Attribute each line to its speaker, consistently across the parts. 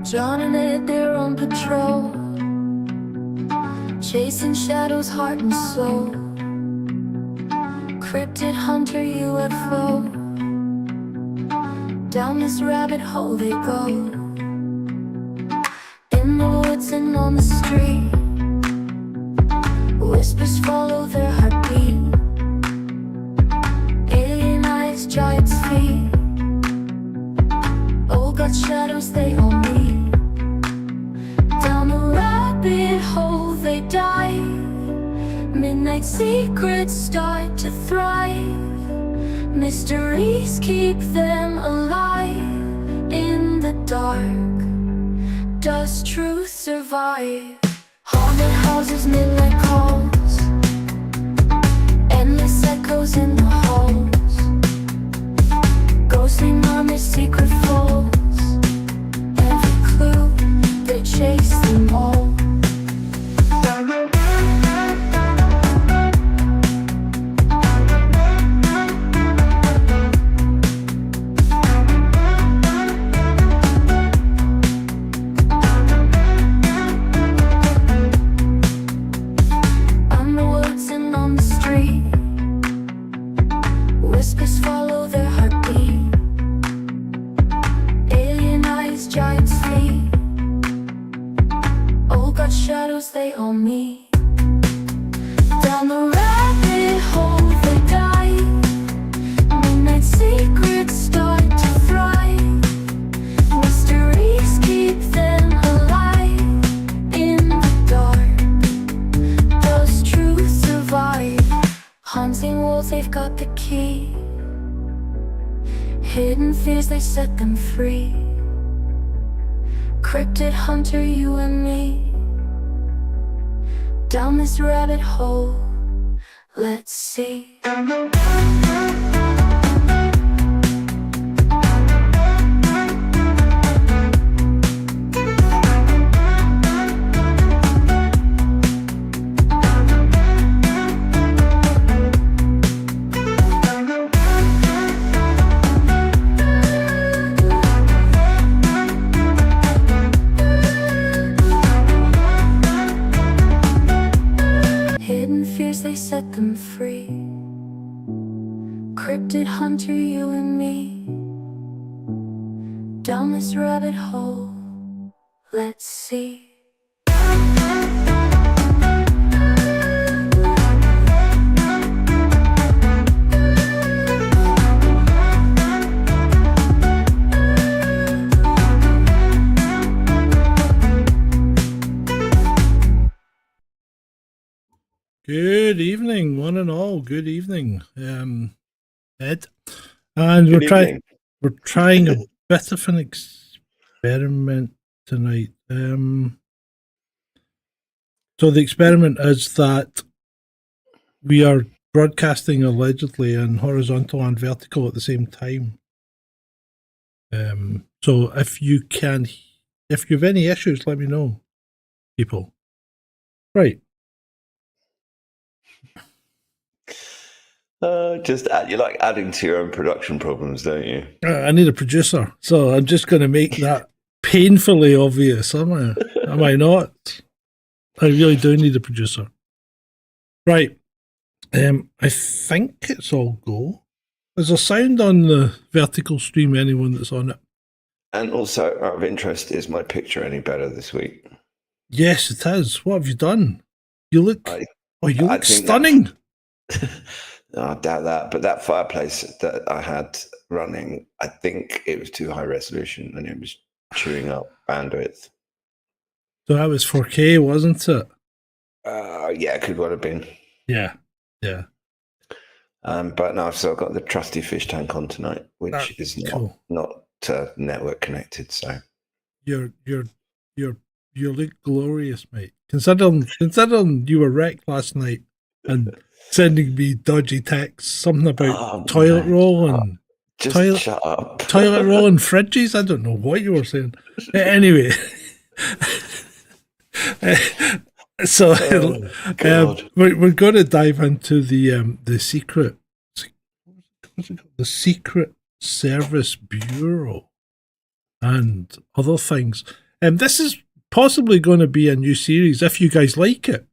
Speaker 1: John and Ed, they're on patrol, chasing shadows, heart and soul. Cryptid hunter UFO, down this rabbit hole they go. In the woods and on the street, whispers follow their heartbeat. Alien eyes, giant's feet, old got shadows they all meet. Down the rabbit hole they dive, midnight secrets start to thrive. Mysteries keep them alive. In the dark, does truth survive? Haunted houses, midnight calls, endless echoes in the halls. Ghostly murmurs, secret falls. Every clue, they chase them all. Whispers follow their heartbeat. Alien eyes, giant's feet, old got shadows they all meet. Down the rabbit hole they dive, midnight secrets start to thrive. Mysteries keep them alive. In the dark, does truth survive? Haunting walls, they've got the key. Hidden fears, they set them free. Cryptid hunter, you and me. Down this rabbit hole, let's see. They set them free. Cryptid hunter, you and me. Down this rabbit hole, let's see.
Speaker 2: Good evening, one and all. Good evening, Ed. And we're trying a bit of an experiment tonight. So the experiment is that we are broadcasting allegedly in horizontal and vertical at the same time. So if you have any issues, let me know, people. Right.
Speaker 3: You like adding to your own production problems, don't you?
Speaker 2: I need a producer, so I'm just going to make that painfully obvious. Am I not? I really do need a producer. Right. I think it's all go. Is there sound on the vertical stream? Anyone that's on it?
Speaker 3: And also, out of interest, is my picture any better this week?
Speaker 2: Yes, it is. What have you done? You look. You look stunning.
Speaker 3: No, I doubt that, but that fireplace that I had running, I think it was too high resolution and it was chewing up bandwidth.
Speaker 2: So that was 4K, wasn't it?
Speaker 3: Yeah, it could well have been.
Speaker 2: Yeah.
Speaker 3: But no, I've still got the trusty fish tank on tonight, which is not network connected. So
Speaker 2: you look glorious, mate. Considering you were wrecked last night and sending me dodgy texts, something about toilet roll and
Speaker 3: shut up.
Speaker 2: Toilet roll and fridges. I don't know what you were saying. Anyway, so we're going to dive into the secret. What's it called? The Secret Service Bureau and other things. This is possibly going to be a new series if you guys like it.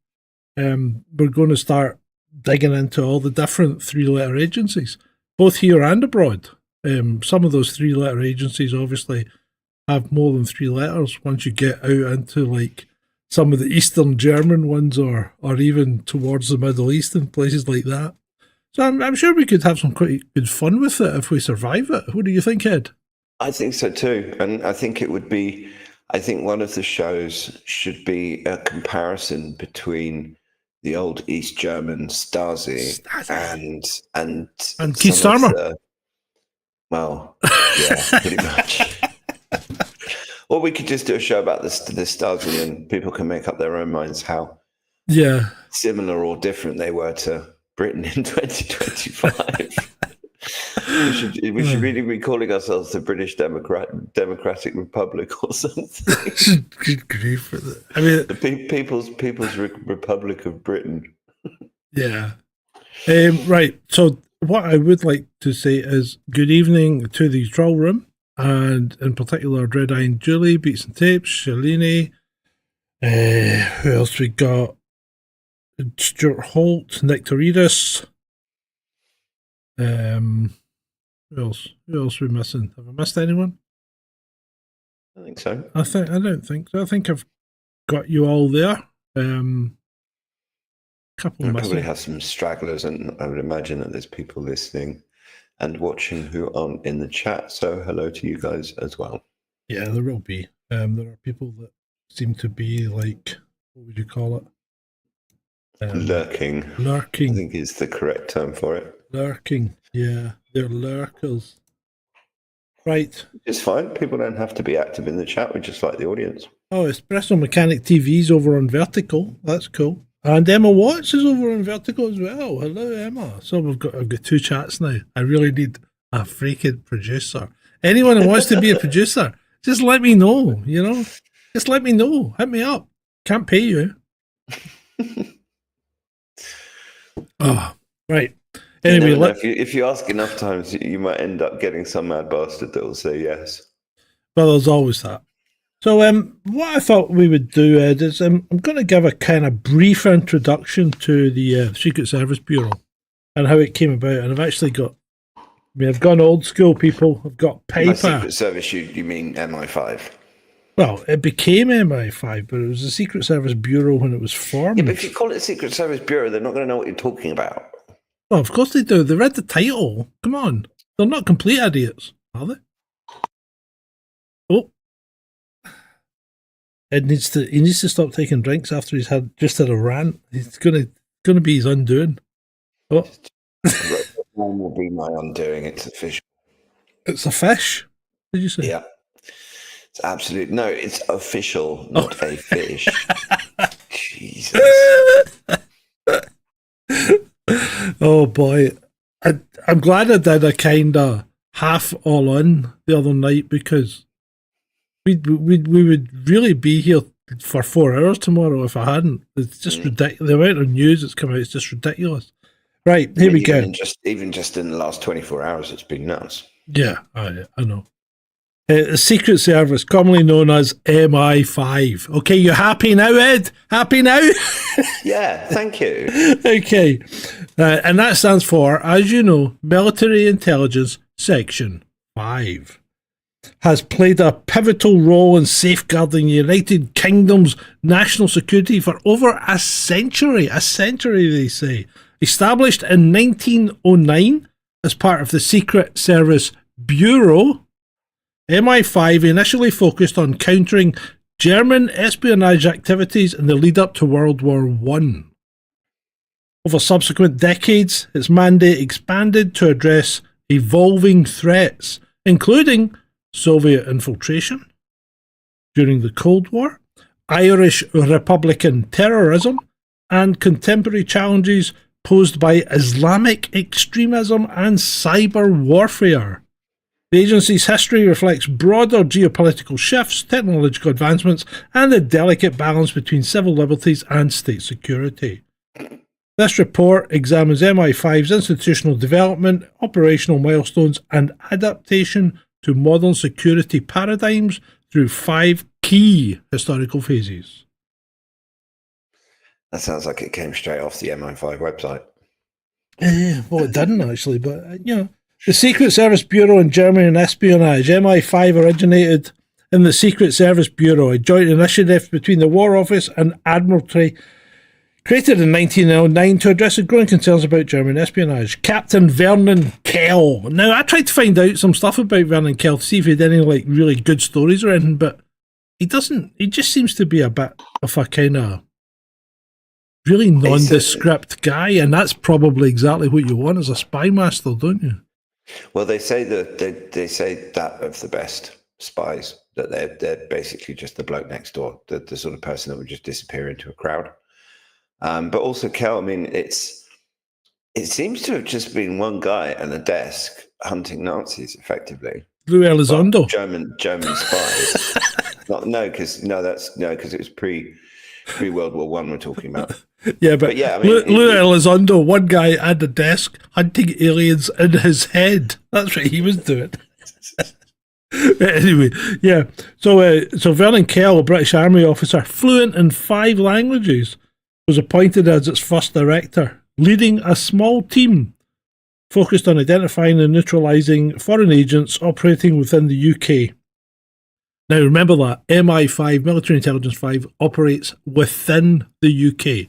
Speaker 2: We're going to start digging into all the different 3-letter agencies, both here and abroad. Some of those 3-letter agencies obviously have more than 3 letters. Once you get out into like some of the Eastern German ones, or even towards the Middle East and places like that. So I'm sure we could have some quite good fun with it if we survive it. What do you think, Ed?
Speaker 3: I think so too. And I think it would be, I think one of the shows should be a comparison between the old East German Stasi, and
Speaker 2: Keith Starmer.
Speaker 3: Well, yeah, pretty much. Or we could just do a show about the Stasi, and people can make up their own minds how similar or different they were to Britain in 2025. we should really be calling ourselves the British Democratic Republic or something.
Speaker 2: Good grief for that. I mean,
Speaker 3: the People's Republic of Britain.
Speaker 2: Yeah. Right. So what I would like to say is good evening to the Troll Room, and in particular Dread Eye and Julie, Beats and Tapes, Shalini. Who else we got? Stuart Holt, Nectaridus. Who else? Who else are we missing? Have I missed anyone?
Speaker 3: I think so.
Speaker 2: I don't think so. I think I've got you all there. Couple
Speaker 3: I probably have some stragglers, and I would imagine that there's people listening and watching who aren't in the chat. So hello to you guys as well.
Speaker 2: Yeah, there will be. There are people that seem to be like, what would you call it?
Speaker 3: Lurking.
Speaker 2: Lurking.
Speaker 3: I think is the correct term for it.
Speaker 2: Lurking. Yeah, they're lurkers. Right.
Speaker 3: It's fine. People don't have to be active in the chat. We just like the audience. Oh,
Speaker 2: Espresso Mechanic TV's over on Vertical. That's cool. And Emma Watts is over on Vertical as well. Hello, Emma. So I've got 2 chats now. I really need a freaking producer. Anyone who wants to be a producer, just let me know, you know? Just let me know. Hit me up. Can't pay you. Oh, right. Anyway,
Speaker 3: if you ask enough times, you might end up getting some mad bastard that will say yes.
Speaker 2: Well, there's always that. So what I thought we would do, Ed, is I'm going to give a kind of brief introduction to the Secret Service Bureau and how it came about. And I've actually got, I've gone old school, people. I've got paper.
Speaker 3: By Secret Service, you mean MI5?
Speaker 2: Well, it became MI5, but it was the Secret Service Bureau when it was formed.
Speaker 3: Yeah, but if you call it Secret Service Bureau, they're not going to know what you're talking about.
Speaker 2: Well, of course they do. They read the title. Come on. They're not complete idiots, are they? Oh. Ed needs to stop taking drinks after he's just had a rant. It's gonna be his undoing. Oh.
Speaker 3: One will be my undoing. It's official.
Speaker 2: It's a fish, did you say?
Speaker 3: Yeah. It's absolute. No, it's official, not a fish. Jesus.
Speaker 2: Oh boy. I'm glad I did a kind of half all in the other night, because we would really be here for 4 hours tomorrow if I hadn't. It's just ridiculous. The amount of news that's come out is just ridiculous. Right, here we go.
Speaker 3: Even just in the last 24 hours, it's been nuts.
Speaker 2: Yeah, I know. The Secret Service, commonly known as MI5. Okay, you happy now, Ed? Happy now?
Speaker 3: Yeah, thank you.
Speaker 2: Okay. And that stands for, as you know, Military Intelligence Section 5. Has played a pivotal role in safeguarding the United Kingdom's national security for over a century. A century, they say. Established in 1909 as part of the Secret Service Bureau, MI5 initially focused on countering German espionage activities in the lead-up to World War I. Over subsequent decades, its mandate expanded to address evolving threats, including Soviet infiltration during the Cold War, Irish Republican terrorism, and contemporary challenges posed by Islamic extremism and cyber warfare. The agency's history reflects broader geopolitical shifts, technological advancements, and the delicate balance between civil liberties and state security. This report examines MI5's institutional development, operational milestones, and adaptation to modern security paradigms through 5 key historical phases.
Speaker 3: That sounds like it came straight off the MI5 website.
Speaker 2: Well, it didn't actually, but the Secret Service Bureau in Germany and espionage. MI5 originated in the Secret Service Bureau, a joint initiative between the War Office and Admiralty, created in 1909 to address the growing concerns about German espionage. Captain Vernon Kell. Now, I tried to find out some stuff about Vernon Kell to see if he had any really good stories or anything, but he doesn't. He just seems to be a bit of a kind of really nondescript guy, and that's probably exactly what you want as a spy master, don't you?
Speaker 3: Well, they say that they say that of the best spies, that they're basically just the bloke next door, the sort of person that would just disappear into a crowd. But also Kell, I mean, it seems to have just been one guy at a desk hunting Nazis, effectively.
Speaker 2: Lou Elizondo.
Speaker 3: German spies. Because it was pre World War One we're talking about.
Speaker 2: Yeah, but I mean, Lou Elizondo, one guy at the desk hunting aliens in his head. That's what he was doing. Anyway, yeah. So Vernon Kell, a British Army officer, fluent in 5 languages, was appointed as its first director, leading a small team focused on identifying and neutralising foreign agents operating within the UK. Now, remember that MI5, Military Intelligence 5, operates within the UK.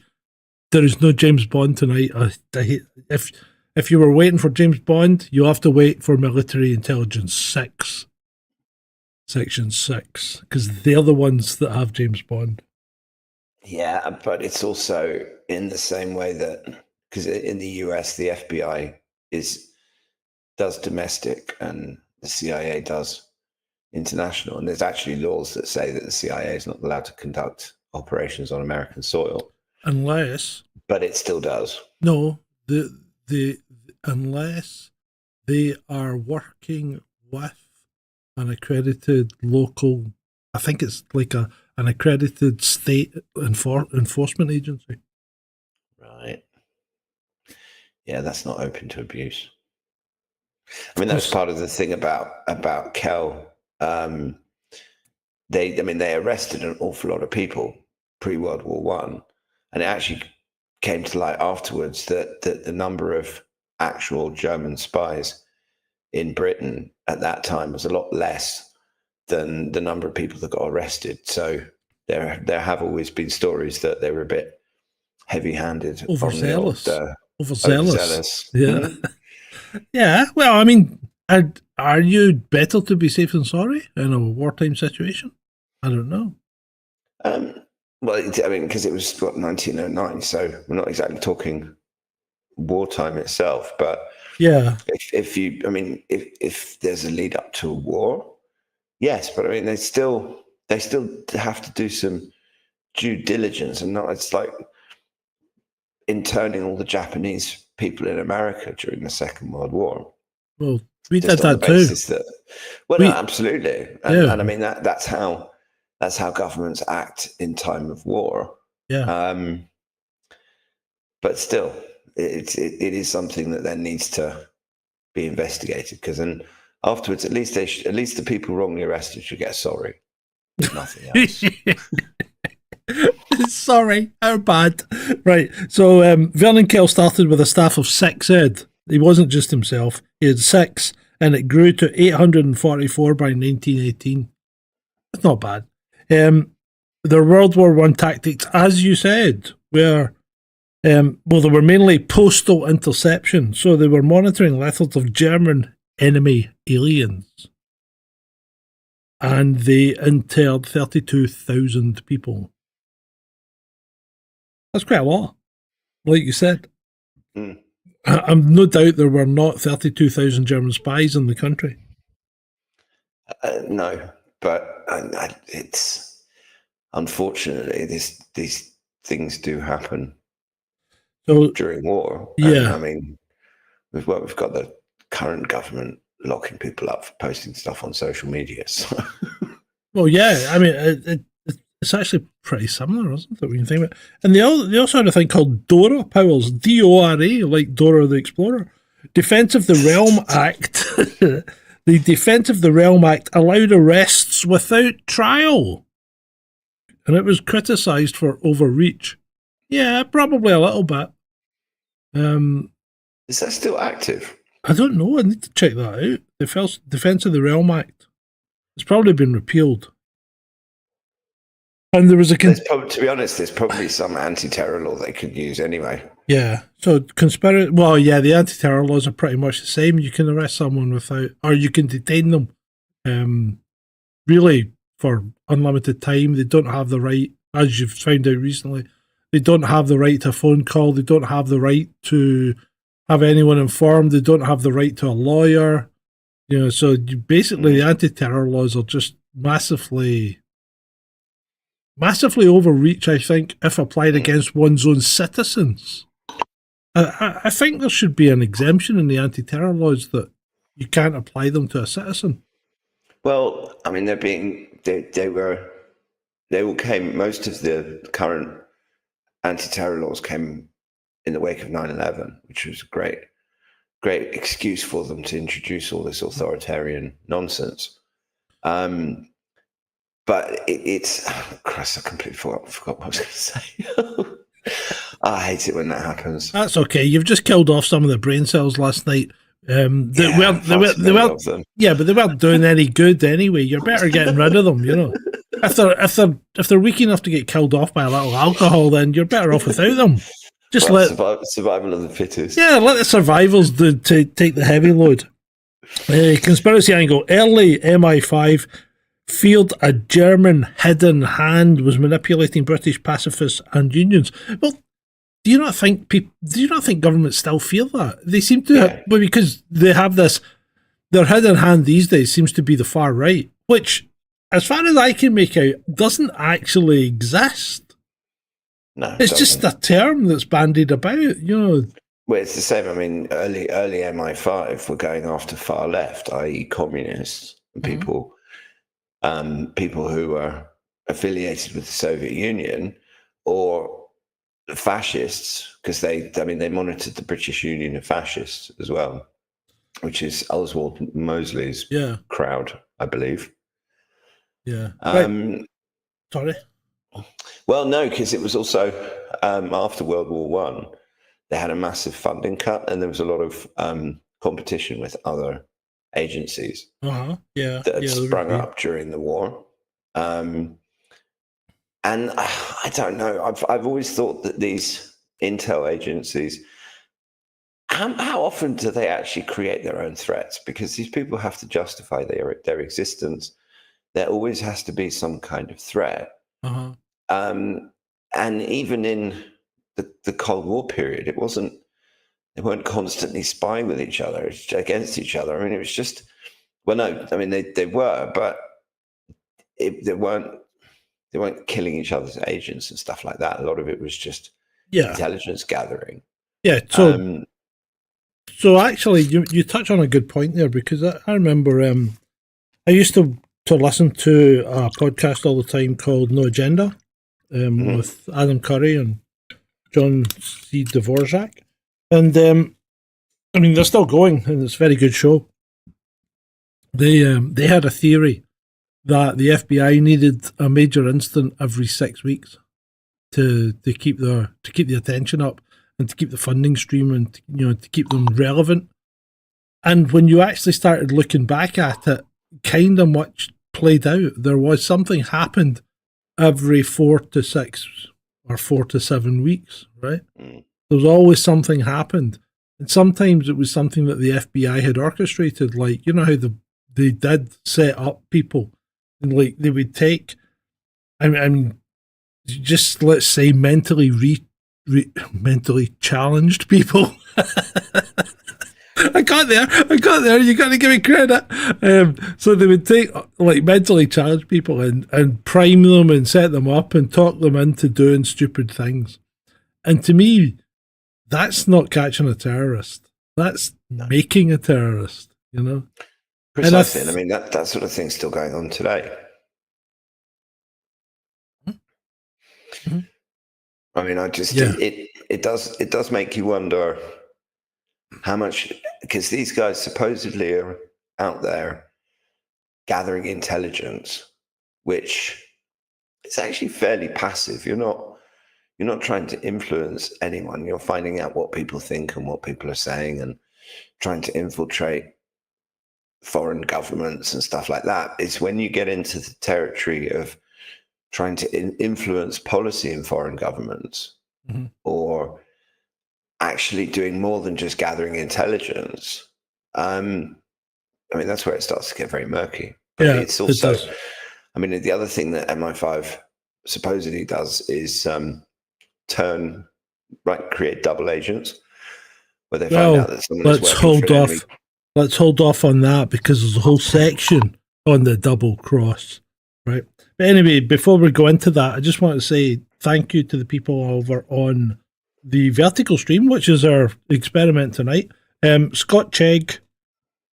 Speaker 2: There is no James Bond tonight. If you were waiting for James Bond, you'll have to wait for Military Intelligence 6, Section 6, because they're the ones that have James Bond.
Speaker 3: Yeah, but it's also in the same way that, because in the US, the FBI does domestic and the CIA does international. And there's actually laws that say that the CIA is not allowed to conduct operations on American soil.
Speaker 2: Unless...
Speaker 3: But it still does.
Speaker 2: No, unless they are working with an accredited local, I think it's like an accredited state enforcement agency.
Speaker 3: Right. Yeah, that's not open to abuse. I mean, that's part of the thing about Kell. They arrested an awful lot of people pre-World War One, and it actually came to light afterwards that the number of actual German spies in Britain at that time was a lot less than the number of people that got arrested. So there have always been stories that they were a bit heavy-handed,
Speaker 2: overzealous.
Speaker 3: Overzealous.
Speaker 2: Yeah. Mm-hmm. Yeah. Well, I mean, are you better to be safe than sorry in a wartime situation? I don't know.
Speaker 3: Well, I mean, because it was 1909, so we're not exactly talking wartime itself. But
Speaker 2: yeah,
Speaker 3: if there's a lead up to a war, yes. But I mean, they still have to do some due diligence, and not it's like interning all the Japanese people in America during the Second World War.
Speaker 2: Well, we did that too.
Speaker 3: No, absolutely, and I mean that's how governments act in time of war.
Speaker 2: Yeah.
Speaker 3: But still, it is something that then needs to be investigated, because then afterwards, at least the people wrongly arrested should get sorry, if nothing else.
Speaker 2: Sorry, how bad. Right. So Vernon Kell started with a staff of 6 Ed. He wasn't just himself. He had 6, and it grew to 844 by 1918. That's not bad. Their World War I tactics, as you said, were they were mainly postal interception. So they were monitoring methods of German enemy aliens, and they interred 32,000 people. That's quite a lot, like you said.
Speaker 3: Mm.
Speaker 2: I'm no doubt there were not 32,000 German spies in the country.
Speaker 3: No, but it's unfortunately these things do happen during war.
Speaker 2: Yeah,
Speaker 3: I mean, we've got the current government locking people up for posting stuff on social media. So.
Speaker 2: Well, yeah, I mean, it's actually pretty similar, isn't it, when you think about it? And they also had a thing called DORA powers, DORA, like Dora the Explorer. Defense of the Realm Act. The Defense of the Realm Act allowed arrests without trial. and it was criticised for overreach. Yeah, probably a little bit.
Speaker 3: Is that still active?
Speaker 2: I don't know. I need to check that out. The Defence of the Realm Act. It's probably been repealed. And there was a...
Speaker 3: to be honest, there's probably some anti-terror law they could use anyway.
Speaker 2: Yeah. So conspiracy... Well, yeah, the anti-terror laws are pretty much the same. You can arrest someone without... Or you can detain them really for unlimited time. They don't have the right, as you've found out recently, they don't have the right to a phone call. They don't have the right to have anyone informed. They don't have the right to a lawyer. You know, so basically the anti-terror laws are just massively overreach, I think, if applied against one's own citizens. I think there should be an exemption in the anti-terror laws that you can't apply them to a citizen.
Speaker 3: Well, I mean, most of the current anti-terror laws came in the wake of 9/11, which was a great excuse for them to introduce all this authoritarian nonsense. But it's Christ, I completely forgot what I was going to say. I hate it when that happens.
Speaker 2: That's okay. You've just killed off some of the brain cells last night. They weren't, yeah, but they weren't doing any good anyway. You're better getting rid of them, you know. If they're weak enough to get killed off by a little alcohol, then you're better off without them. Just
Speaker 3: survival of the fittest.
Speaker 2: Yeah, let the survivors take the heavy load. Conspiracy angle. Early MI5 feared a German hidden hand was manipulating British pacifists and unions. Well, do you not think governments still feel that? They seem to, because they have this, their hidden hand these days seems to be the far right, which, as far as I can make out, doesn't actually exist.
Speaker 3: No,
Speaker 2: it's just a term that's bandied about, you know.
Speaker 3: Well, it's the same. I mean, early MI5 were going after far left, i.e., communists and people who were affiliated with the Soviet Union or fascists, because they monitored the British Union of Fascists as well, which is Oswald Mosley's crowd, I believe.
Speaker 2: Yeah. Sorry.
Speaker 3: Well, no, because it was also after World War One, they had a massive funding cut, and there was a lot of competition with other agencies that had sprung up during the war. And I don't know. I've always thought that these intel agencies, how often do they actually create their own threats? Because these people have to justify their existence. There always has to be some kind of threat. And even in the Cold War period, they weren't constantly spying with each other, against each other. I mean, it was just, well, no, I mean, they were, but they weren't killing each other's agents and stuff like that. A lot of it was just intelligence gathering. Yeah.
Speaker 2: So actually, you touch on a good point there, because I remember I used to listen to a podcast all the time called No Agenda with Adam Curry and John C. Dvorak. And I mean, they're still going, and it's a very good show. They had a theory that the FBI needed a major incident every 6 weeks to keep the attention up and to keep the funding stream and to keep them relevant. And when you actually started looking back at it, kind of much played out. There was something happened every 4 to 6 or 4 to 7 weeks, right? There was always something happened. And sometimes it was something that the FBI had orchestrated, like, you know how they did set up people. And like they would take, I mean, just let's say mentally challenged people. I got there. You got to give me credit. So they would take like mentally challenged people and prime them and set them up and talk them into doing stupid things. And to me, that's not catching a terrorist. That's making a terrorist. You know.
Speaker 3: Precisely, and I mean that sort of thing's still going on today. I mean, it does make you wonder how much, because these guys supposedly are out there gathering intelligence, which it's actually fairly passive. You're not trying to influence anyone. You're finding out what people think and what people are saying and trying to infiltrate foreign governments and stuff like that. It's when you get into the territory of trying to influence policy in foreign governments, or actually doing more than just gathering intelligence. I mean, that's where it starts to get very murky. But
Speaker 2: yeah,
Speaker 3: it's also,
Speaker 2: it does.
Speaker 3: I mean, the other thing that MI5 supposedly does is create double agents, where they find out that someone is working for an enemy.
Speaker 2: Let's hold off on that, because there's a whole section on the double cross, right? But anyway, before we go into that, I just want to say thank you to the people over on the Vertical stream, which is our experiment tonight. Scott Chegg,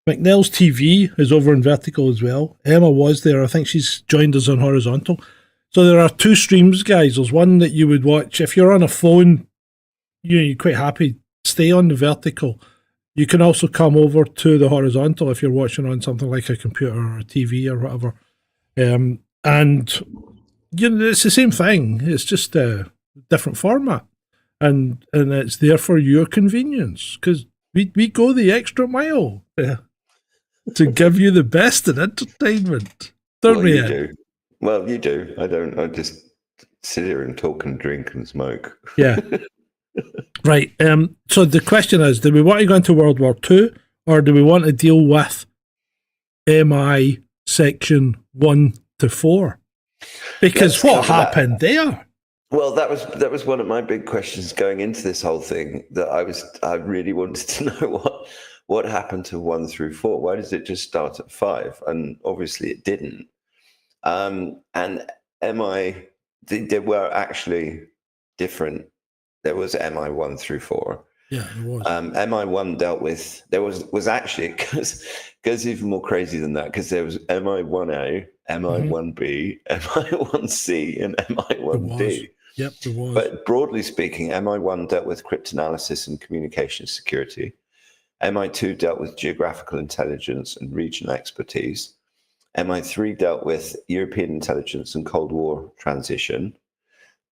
Speaker 2: McNell's TV is over in Vertical as well. Emma was there. I think she's joined us on Horizontal. So there are two streams, guys. There's one that you would watch if you're on a phone. You're quite happy. Stay on the Vertical. You can also come over to the Horizontal if you're watching on something like a computer or a TV or whatever. And it's the same thing. It's just a different format. And it's there for your convenience, because we go the extra mile to give you the best in entertainment. Don't we?
Speaker 3: You do. Well, you do. I don't. I just sit here and talk and drink and smoke.
Speaker 2: Yeah. Right. So the question is, do we want to go into World War II, or do we want to deal with MI section 1 to 4? Because what happened there?
Speaker 3: Well, that was one of my big questions going into this whole thing, that I really wanted to know what happened to 1 through 4. Why does it just start at 5? And obviously it didn't. And there were actually different. There was MI 1 through 4.
Speaker 2: Yeah, there was.
Speaker 3: MI 1 dealt with, there was actually, goes even more crazy than that, because there was MI 1A, MI 1B, MI 1C, and MI 1D.
Speaker 2: Yep, there was.
Speaker 3: But broadly speaking, MI 1 dealt with cryptanalysis and communication security. MI 2 dealt with geographical intelligence and regional expertise. MI 3 dealt with European intelligence and Cold War transition.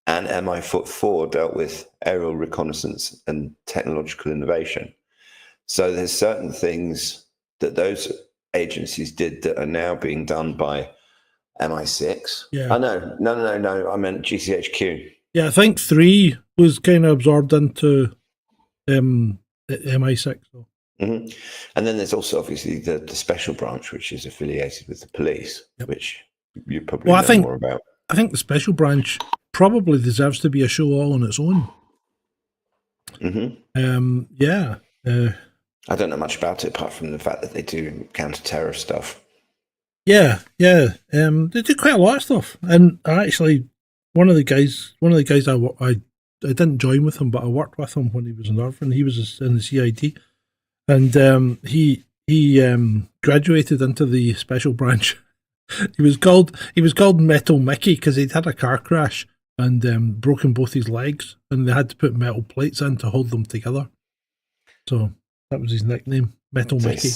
Speaker 3: And MI 4 dealt with aerial reconnaissance and technological innovation. So there's certain things that those agencies did that are now being done by MI6.
Speaker 2: Yeah.
Speaker 3: Oh, no. I meant GCHQ.
Speaker 2: Yeah, I think 3 was kind of absorbed into MI6.
Speaker 3: Mm-hmm. And then there's also obviously the special branch, which is affiliated with the police, which you probably know more about.
Speaker 2: I think the special branch probably deserves to be a show all on its own. Yeah.
Speaker 3: I don't know much about it apart from the fact that they do counter-terror stuff.
Speaker 2: Yeah. They do quite a lot of stuff. And actually, one of the guys I didn't join with him, but I worked with him when he was in Irvine. He was in the CID, and he graduated into the special branch. He was called Metal Mickey because he'd had a car crash and broken both his legs, and they had to put metal plates in to hold them together. So that was his nickname, Metal Mickey.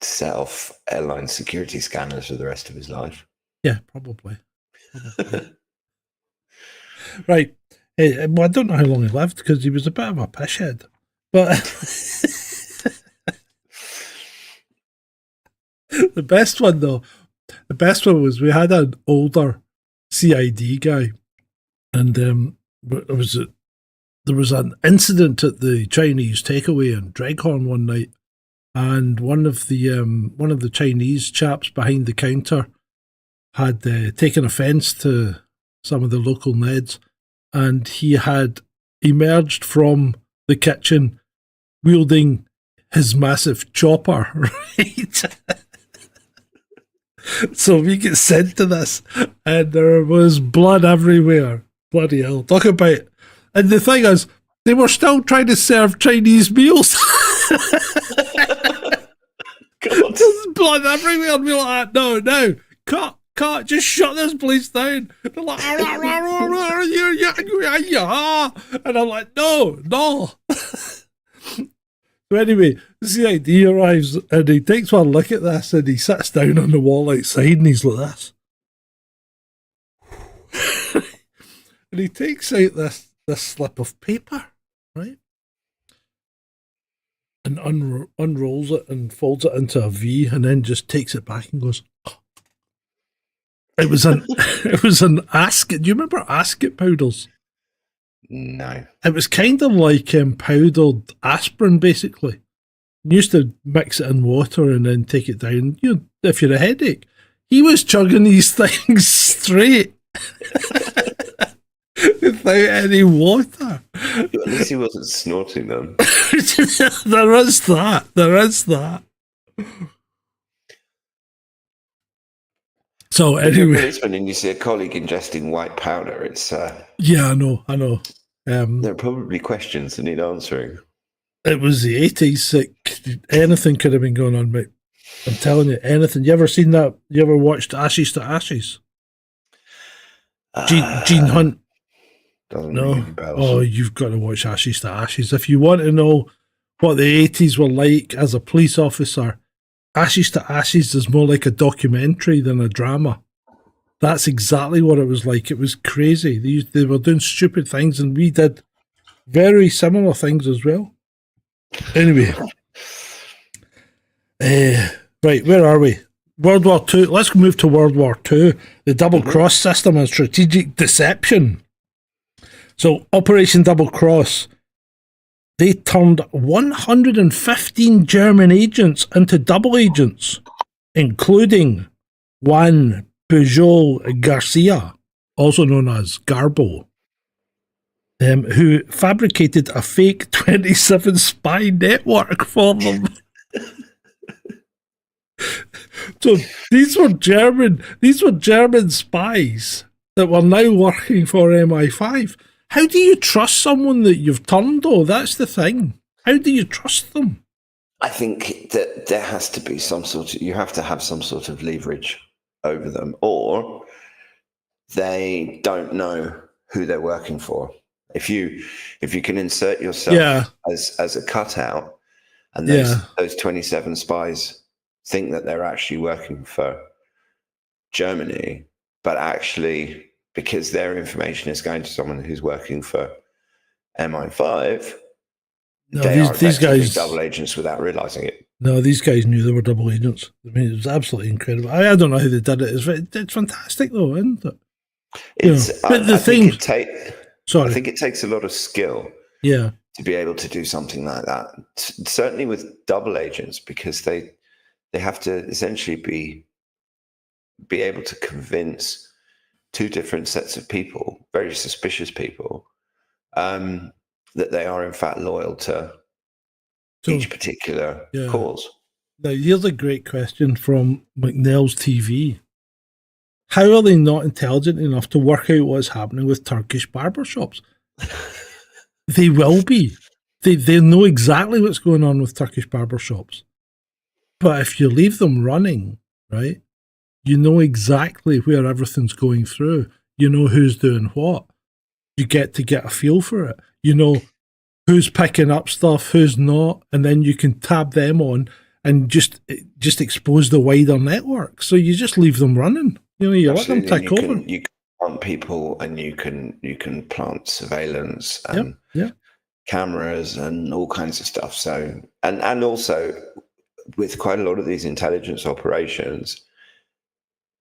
Speaker 3: Set off airline security scanners for the rest of his life.
Speaker 2: Yeah, probably. Right. Well, I don't know how long he lived, because he was a bit of a pisshead. But the best one was we had an older CID guy, and there was an incident at the Chinese takeaway in Dreghorn one night, and one of the Chinese chaps behind the counter had taken offence to some of the local Neds, and he had emerged from the kitchen wielding his massive chopper, right? So we get sent to this, and there was blood everywhere. Bloody hell. Talk about it. And the thing is, they were still trying to serve Chinese meals. There's blood everywhere, and we're like, no, cut, just shut this place down. They're like, and I'm like, no. So anyway, the CID arrives, and he takes one look at this, and he sits down on the wall outside, and he's like this. And he takes out this slip of paper, right? And unrolls it and folds it into a V, and then just takes it back and goes, oh. It was an Ascot. Do you remember Ascot powders?
Speaker 3: No.
Speaker 2: It was kind of like powdered aspirin, basically. You used to mix it in water and then take it down. If you're a headache, he was chugging these things straight without any water.
Speaker 3: At least he wasn't snorting them.
Speaker 2: There is that. So anyway,
Speaker 3: when you see a colleague ingesting white powder, it's
Speaker 2: yeah, I know.
Speaker 3: There are probably questions that need answering.
Speaker 2: It was the 80s. Anything could have been going on, mate. I'm telling you, anything. You ever seen that? You ever watched Ashes to Ashes? Gene Hunt. No. Oh, you've got to watch Ashes to Ashes. If you want to know what the 80s were like as a police officer, Ashes to Ashes is more like a documentary than a drama. That's exactly what it was like. It was crazy. They were doing stupid things, and we did very similar things as well. Anyway. Right, where are we? World War II. Let's move to World War II. The double cross system and strategic deception. So, Operation Double Cross. They turned 115 German agents into double agents, including Juan Pujol Garcia, also known as Garbo, who fabricated a fake 27 spy network for them. So these were German spies that were now working for MI5. How do you trust someone that you've turned, though? That's the thing. How do you trust them?
Speaker 3: I think that there has to be you have to have some sort of leverage over them, or they don't know who they're working for. If you can insert yourself as a cutout, and those 27 spies think that they're actually working for Germany, but actually, because their information is going to someone who's working for MI5, these guys double agents without realizing it.
Speaker 2: No, these guys knew they were double agents. I mean, it was absolutely incredible. I don't know how they did it. It's fantastic, though, isn't it? I think it takes a lot of skill.
Speaker 3: Yeah. To be able to do something like that, certainly with double agents, because they have to essentially be able to convince two different sets of people, very suspicious people, that they are in fact loyal to each particular cause.
Speaker 2: Now, here's a great question from McNell's TV. How are they not intelligent enough to work out what's happening with Turkish barbershops? They will be. They know exactly what's going on with Turkish barbershops. But if you leave them running, right, you know exactly where everything's going through. You know who's doing what. You get to get a feel for it. You know who's picking up stuff, who's not, and then you can tab them on and just expose the wider network. So you just leave them running. You know, you let them take over.
Speaker 3: You can plant people, and you can plant surveillance and cameras and all kinds of stuff. So and also with quite a lot of these intelligence operations,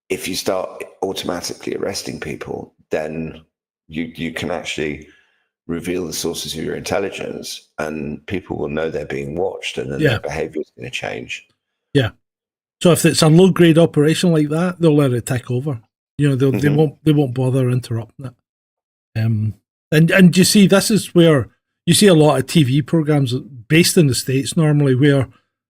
Speaker 3: if you start automatically arresting people, then you can actually reveal the sources of your intelligence, and people will know they're being watched, and then their behavior is going to change. Yeah.
Speaker 2: So if it's a low grade operation like that, they'll let it take over. You know, they won't bother interrupting it. And you see, this is where you see a lot of TV programs based in the States normally, where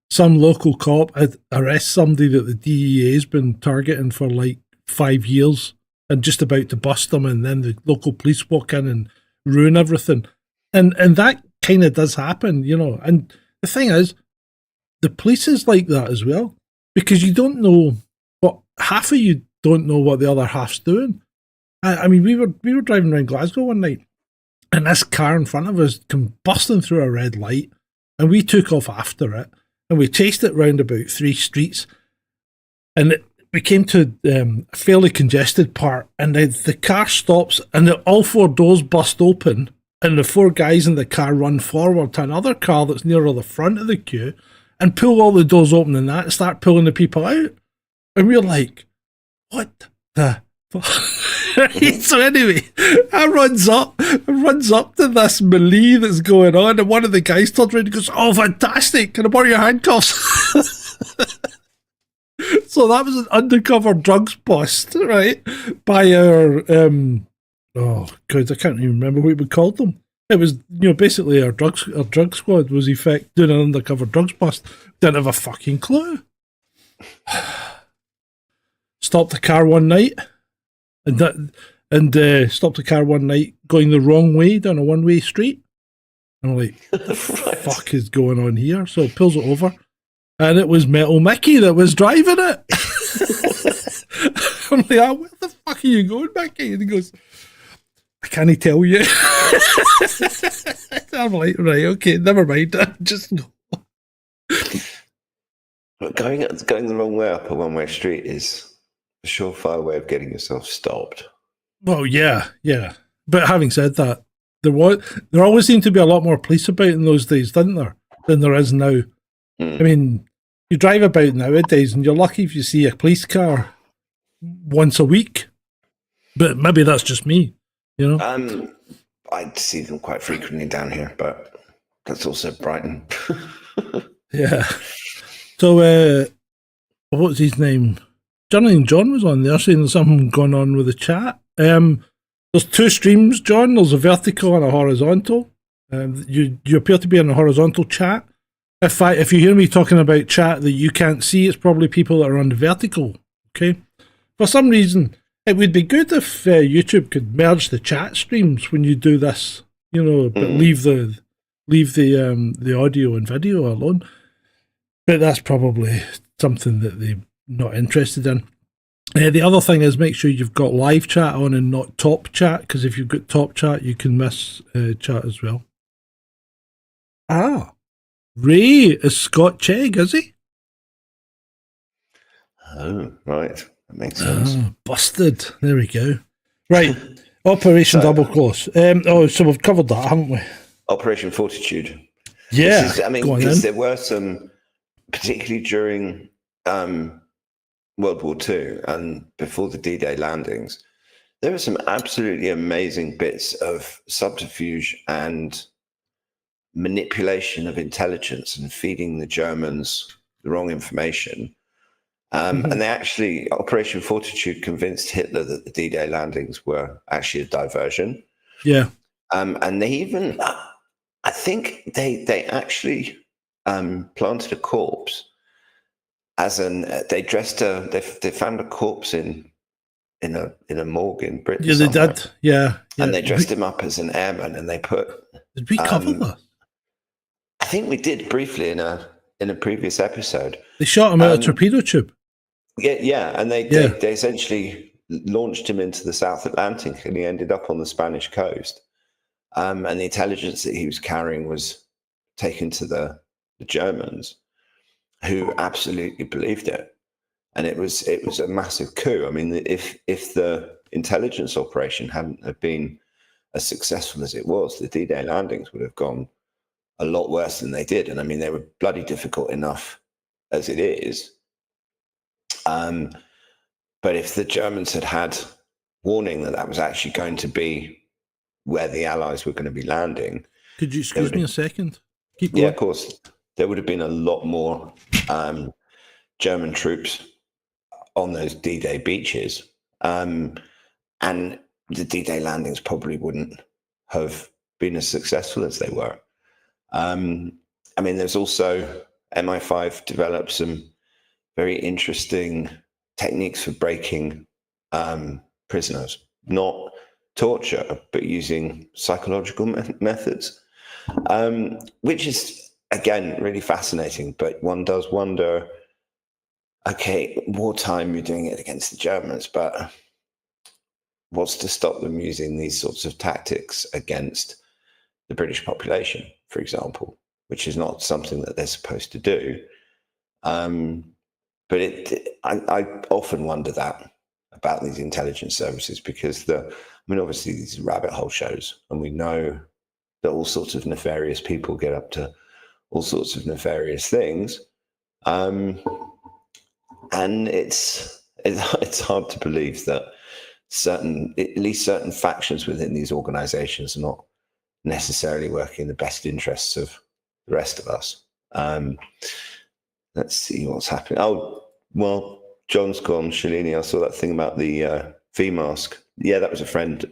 Speaker 2: some local cop arrests somebody that the DEA has been targeting for like 5 years and just about to bust them, and then the local police walk in and ruin everything. And that kind of does happen, you know. And the thing is, the police is like that as well, because you don't know half of you don't know what the other half's doing. I mean, we were driving around Glasgow one night, and this car in front of us came busting through a red light, and we took off after it, and we chased it round about 3 streets, and we came to a fairly congested part, and the car stops, and all 4 doors bust open, and the 4 guys in the car run forward to another car that's nearer the front of the queue and pull all the doors open and that and start pulling the people out. And we're like, what the fuck? So anyway, I runs up to this melee that's going on, and one of the guys turns around and goes, "Oh, fantastic, can I borrow your handcuffs?" So that was an undercover drugs bust, right? By our oh god, I can't even remember what we called them. It was, basically our drug squad was doing an undercover drugs bust. Didn't have a fucking clue. Stopped the car one night, and stopped the car one night going the wrong way down a one-way street. And I'm like, what the fuck is going on here? So it pulls it over, and it was Metal Mickey that was driving it. I'm like, where the fuck are you going, Mickey? And he goes, I can't tell you. I'm like, right, okay, never mind. Just no.
Speaker 3: Going the wrong way up a one-way street is a surefire way of getting yourself stopped.
Speaker 2: Well, yeah. But having said that, there always seemed to be a lot more police about in those days, didn't there, than there is now. I mean, you drive about nowadays, and you're lucky if you see a police car once a week. But maybe that's just me,
Speaker 3: I see them quite frequently down here, but that's also Brighton.
Speaker 2: Yeah. So, what's his name? Johnny John was on there saying there's something going on with the chat. There's 2 streams, John. There's a vertical and a horizontal. You appear to be in a horizontal chat. If you hear me talking about chat that you can't see, it's probably people that are on the vertical. Okay. For some reason, it would be good if YouTube could merge the chat streams when you do this, but leave the audio and video alone. But that's probably something that they're not interested in. The other thing is make sure you've got live chat on and not top chat, because if you've got top chat, you can miss chat as well. Ray is Scott Chegg, is he?
Speaker 3: Oh, right. That makes sense.
Speaker 2: Busted. There we go. Right. Operation Double Close. So we've covered that, haven't we?
Speaker 3: Operation Fortitude.
Speaker 2: Yeah.
Speaker 3: Because there were some, particularly during World War II and before the D-Day landings, there were some absolutely amazing bits of subterfuge and manipulation of intelligence and feeding the Germans the wrong information. And they actually, Operation Fortitude convinced Hitler that the D-Day landings were actually a diversion.
Speaker 2: Yeah.
Speaker 3: And they even, I think they actually planted a corpse they found a corpse in a morgue in Britain.
Speaker 2: Yeah, they did. Yeah.
Speaker 3: And they dressed him up as an airman, and they put.
Speaker 2: Did we cover that?
Speaker 3: I think we did briefly in a previous episode.
Speaker 2: They shot him out of a torpedo tube.
Speaker 3: Yeah, and they essentially launched him into the South Atlantic, and he ended up on the Spanish coast. And the intelligence that he was carrying was taken to the Germans, who absolutely believed it. And it was a massive coup. I mean, if the intelligence operation hadn't have been as successful as it was, the D-Day landings would have gone a lot worse than they did. And I mean, they were bloody difficult enough as it is. But if the Germans had warning that was actually going to be where the Allies were going to be landing.
Speaker 2: Could you excuse me a second? Keep going.
Speaker 3: Yeah, of course. There would have been a lot more German troops on those D-Day beaches. And the D-Day landings probably wouldn't have been as successful as they were. I mean, there's also MI5 developed some very interesting techniques for breaking prisoners, not torture, but using psychological methods, which is, again, really fascinating. But one does wonder, okay, wartime, you're doing it against the Germans, but what's to stop them using these sorts of tactics against the British population, for example, which is not something that they're supposed to do. But I often wonder that about these intelligence services, because obviously these are rabbit hole shows, and we know that all sorts of nefarious people get up to all sorts of nefarious things. And it's hard to believe that at least certain factions within these organizations are not necessarily working in the best interests of the rest of us. Let's see what's happening. Oh, well, John's gone. Shalini, I saw that thing about the V mask. Yeah, that was a friend,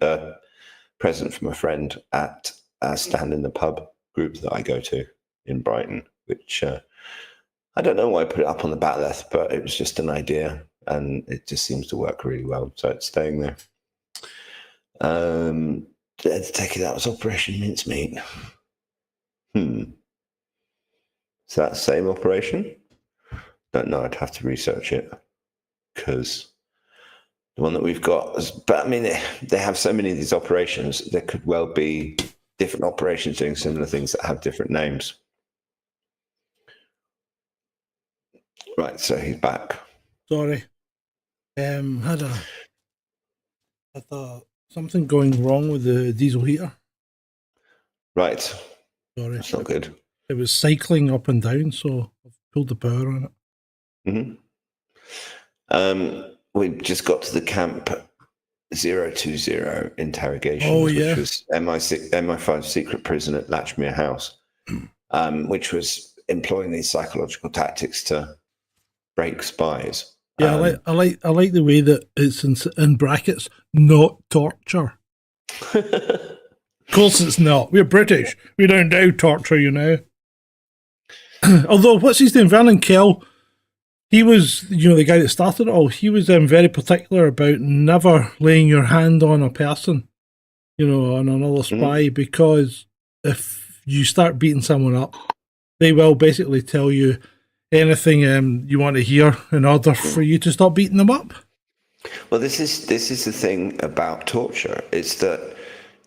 Speaker 3: present from a friend at Stand in the Pub group that I go to in Brighton, which I don't know why I put it up on the bat'leth, but it was just an idea, and it just seems to work really well, so it's staying there. Take it, that was Operation Mincemeat. Is that the same operation? Don't know, I'd have to research it, because the one that we've got is, but I mean, they have so many of these operations, there could well be different operations doing similar things that have different names. Right, so he's back.
Speaker 2: Sorry. Had something going wrong with the diesel heater.
Speaker 3: Right.
Speaker 2: Sorry.
Speaker 3: That's not good.
Speaker 2: It was cycling up and down, so I've pulled the power on it.
Speaker 3: We just got to the camp 020 interrogation,
Speaker 2: Oh,
Speaker 3: which
Speaker 2: yeah.
Speaker 3: was MI5 secret prison at Latchmere House, which was employing these psychological tactics to break spies.
Speaker 2: Yeah, I like the way that it's in brackets, not torture. Of course it's not. We're British. We don't do torture, you know. Although, what's his name? Vernon Kell, he was, the guy that started it all. He was very particular about never laying your hand on a person, on another spy, because if you start beating someone up, they will basically tell you anything you want to hear in order for you to stop beating them up.
Speaker 3: Well, this is the thing about torture, is that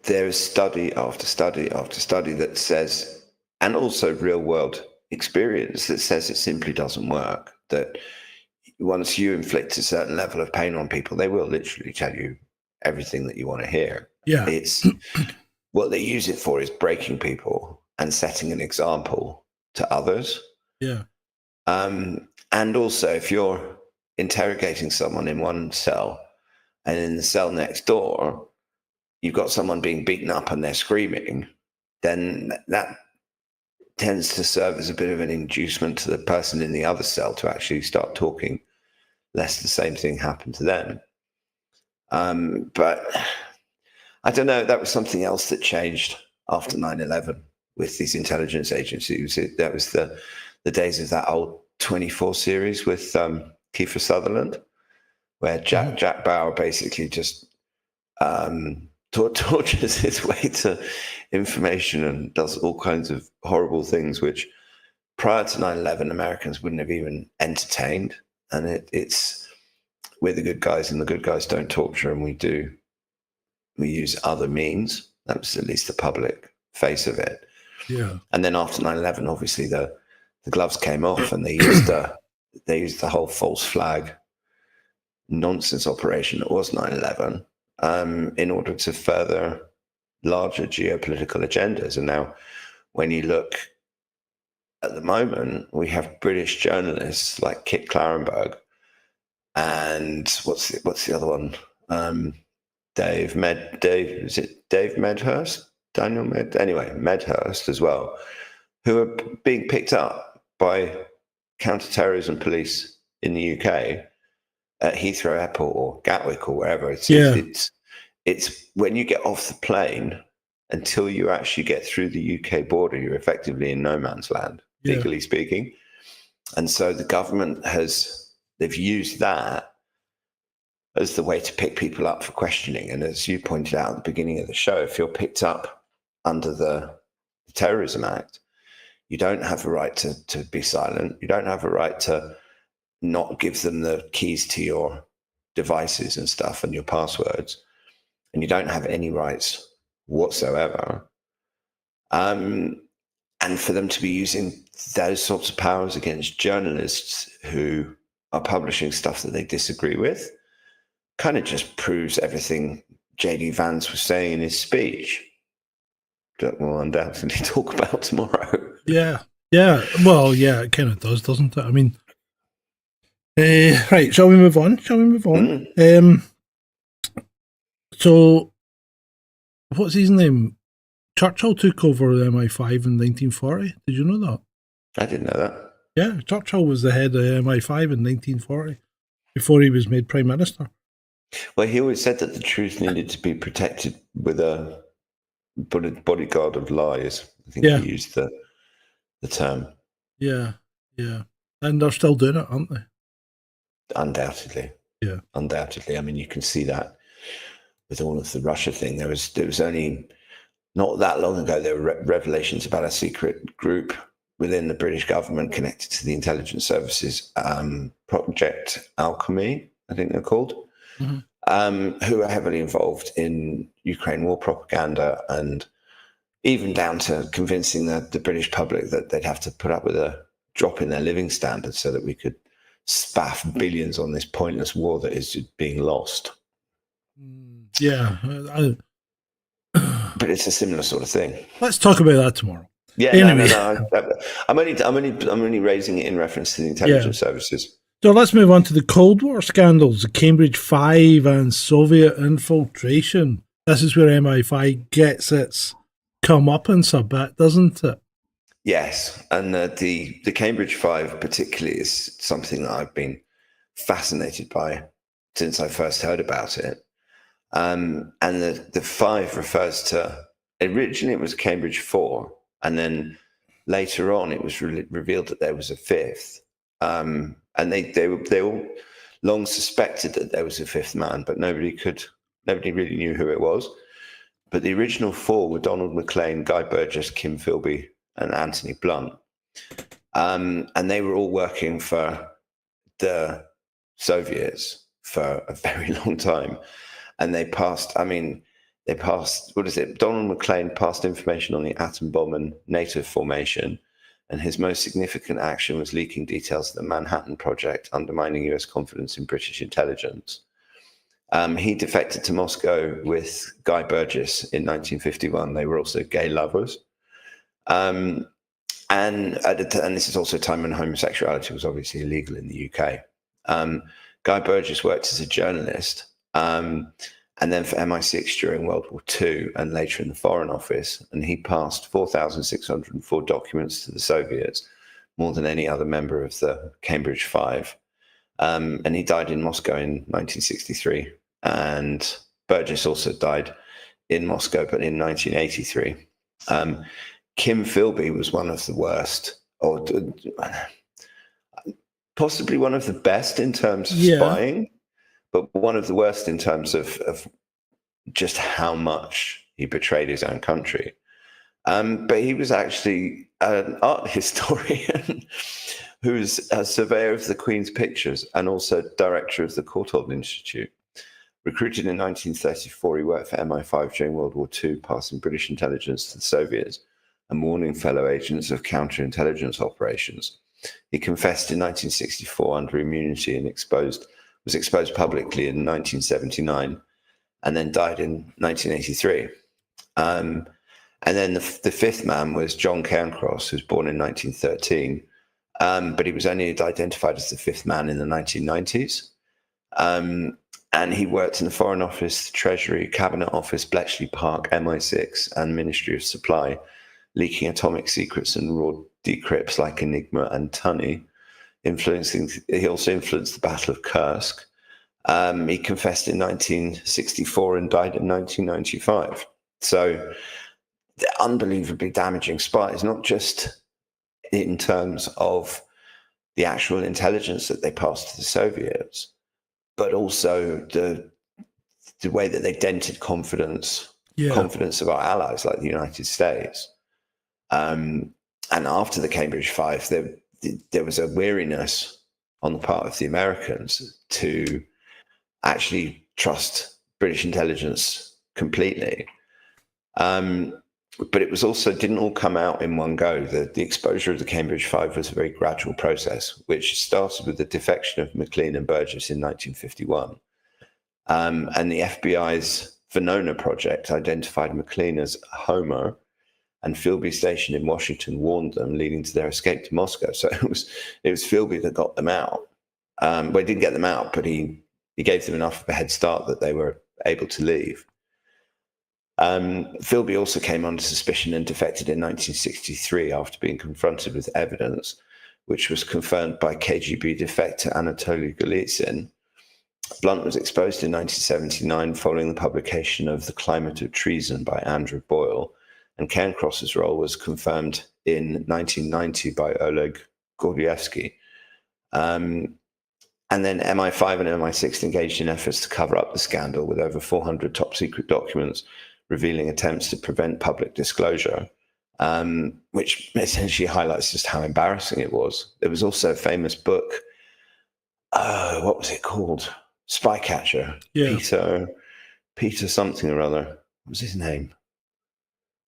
Speaker 3: there is study after study after study that says, and also real world experience that says it simply doesn't work, that once you inflict a certain level of pain on people, they will literally tell you everything that you want to hear.
Speaker 2: Yeah.
Speaker 3: It's what they use it for is breaking people and setting an example to others.
Speaker 2: Yeah.
Speaker 3: And also, if you're interrogating someone in one cell and in the cell next door, you've got someone being beaten up and they're screaming, then that tends to serve as a bit of an inducement to the person in the other cell to actually start talking, lest the same thing happen to them. But I don't know, that was something else that changed after 9/11 with these intelligence agencies. That was the days of that old 24 series with Kiefer Sutherland, where Jack Bauer basically just tortures his way to information and does all kinds of horrible things, which prior to 9/11 Americans wouldn't have even entertained. And it's we're the good guys, and the good guys don't torture, and we use other means. That was at least the public face of it.
Speaker 2: Yeah.
Speaker 3: And then after 9/11, obviously the gloves came off, and they used the whole false flag nonsense operation that was 9/11 in order to further larger geopolitical agendas. And now, when you look at the moment, we have British journalists like Kit Clarenberg and what's the other one? Dave Medhurst? Medhurst as well, who are being picked up by counter-terrorism police in the UK at Heathrow Airport or Gatwick or wherever. It's when you get off the plane until you actually get through the UK border, you're effectively in no man's land, legally speaking. And so the government they've used that as the way to pick people up for questioning. And as you pointed out at the beginning of the show, if you're picked up under the Terrorism Act, you don't have a right to be silent. You don't have a right to not give them the keys to your devices and stuff and your passwords. And you don't have any rights whatsoever. And for them to be using those sorts of powers against journalists who are publishing stuff that they disagree with kind of just proves everything J.D. Vance was saying in his speech that we'll undoubtedly talk about tomorrow.
Speaker 2: Yeah. Well, yeah, it kind of does, doesn't it? I mean, right, shall we move on? So, what's his name? Churchill took over the MI5 in 1940. Did you know that?
Speaker 3: I didn't know that.
Speaker 2: Yeah, Churchill was the head of MI5 in 1940 before he was made Prime Minister.
Speaker 3: Well, he always said that the truth needed to be protected with a bodyguard of lies. I think he used the term.
Speaker 2: Yeah. And they're still doing it, aren't they?
Speaker 3: Undoubtedly.
Speaker 2: Yeah.
Speaker 3: Undoubtedly. I mean, you can see that with all of the Russia thing. There was only not that long ago, there were revelations about a secret group within the British government connected to the intelligence services, Project Alchemy, I think they're called, who are heavily involved in Ukraine war propaganda, and even down to convincing the British public that they'd have to put up with a drop in their living standards so that we could spaff billions on this pointless war that is being lost.
Speaker 2: Yeah.
Speaker 3: But it's a similar sort of thing.
Speaker 2: Let's talk about that tomorrow.
Speaker 3: Yeah, anyway. No. I'm only raising it in reference to the intelligence services.
Speaker 2: So let's move on to the Cold War scandals, the Cambridge 5 and Soviet infiltration. This is where MI5 gets its comeuppance a bit, doesn't it?
Speaker 3: Yes, and the Cambridge 5 particularly is something that I've been fascinated by since I first heard about it. And the 5 refers to, originally it was Cambridge 4, and then later on it was revealed that there was a 5th. And they all long suspected that there was a 5th man, but nobody really knew who it was. But the original 4 were Donald McLean, Guy Burgess, Kim Philby, and Anthony Blunt. And they were all working for the Soviets for a very long time. And they passed, what is it? Donald McLean passed information on the atom bomb and NATO formation. And his most significant action was leaking details of the Manhattan Project, undermining US confidence in British intelligence. He defected to Moscow with Guy Burgess in 1951. They were also gay lovers. And this is also a time when homosexuality was obviously illegal in the UK. Guy Burgess worked as a journalist, and then for MI6 during World War II and later in the Foreign Office. And he passed 4,604 documents to the Soviets, more than any other member of the Cambridge 5. And he died in Moscow in 1963. And Burgess also died in Moscow, but in 1983. Kim Philby was one of the worst, or possibly one of the best in terms of spying, but one of the worst in terms of just how much he betrayed his own country. But he was actually an art historian who's a surveyor of the Queen's Pictures and also director of the Courtauld Institute. Recruited in 1934, he worked for MI5 during World War II, passing British intelligence to the Soviets and warning fellow agents of counterintelligence operations. He confessed in 1964 under immunity and was exposed publicly in 1979, and then died in 1983. And then the 5th man was John Cairncross, who was born in 1913, but he was only identified as the 5th man in the 1990s. And he worked in the Foreign Office, the Treasury, Cabinet Office, Bletchley Park, MI6, and Ministry of Supply, leaking atomic secrets and raw decrypts like Enigma and Tunny. He also influenced the Battle of Kursk. He confessed in 1964 and died in 1995. So, unbelievably damaging spies, not just in terms of the actual intelligence that they passed to the Soviets, but also the way that they dented confidence of our allies like the United States. And after the Cambridge 5, there was a weariness on the part of the Americans to actually trust British intelligence completely. but it was also didn't all come out in one go. The exposure of the Cambridge Five was a very gradual process, which started with the defection of McLean and Burgess in 1951. And the FBI's Venona project identified McLean as a homo, and Philby station in Washington warned them, leading to their escape to Moscow. So it was Philby that got them out. Well, he didn't get them out, but he gave them enough of a head start that they were able to leave. Philby also came under suspicion and defected in 1963 after being confronted with evidence, which was confirmed by KGB defector Anatoly Golitsyn. Blunt was exposed in 1979 following the publication of The Climate of Treason by Andrew Boyle, and Cairncross's role was confirmed in 1990 by Oleg Gordievsky. And then MI5 and MI6 engaged in efforts to cover up the scandal with over 400 top secret documents revealing attempts to prevent public disclosure, which essentially highlights just how embarrassing it was. There was also a famous book, what was it called? Spycatcher.
Speaker 2: Yeah.
Speaker 3: Peter something or other. What was his name?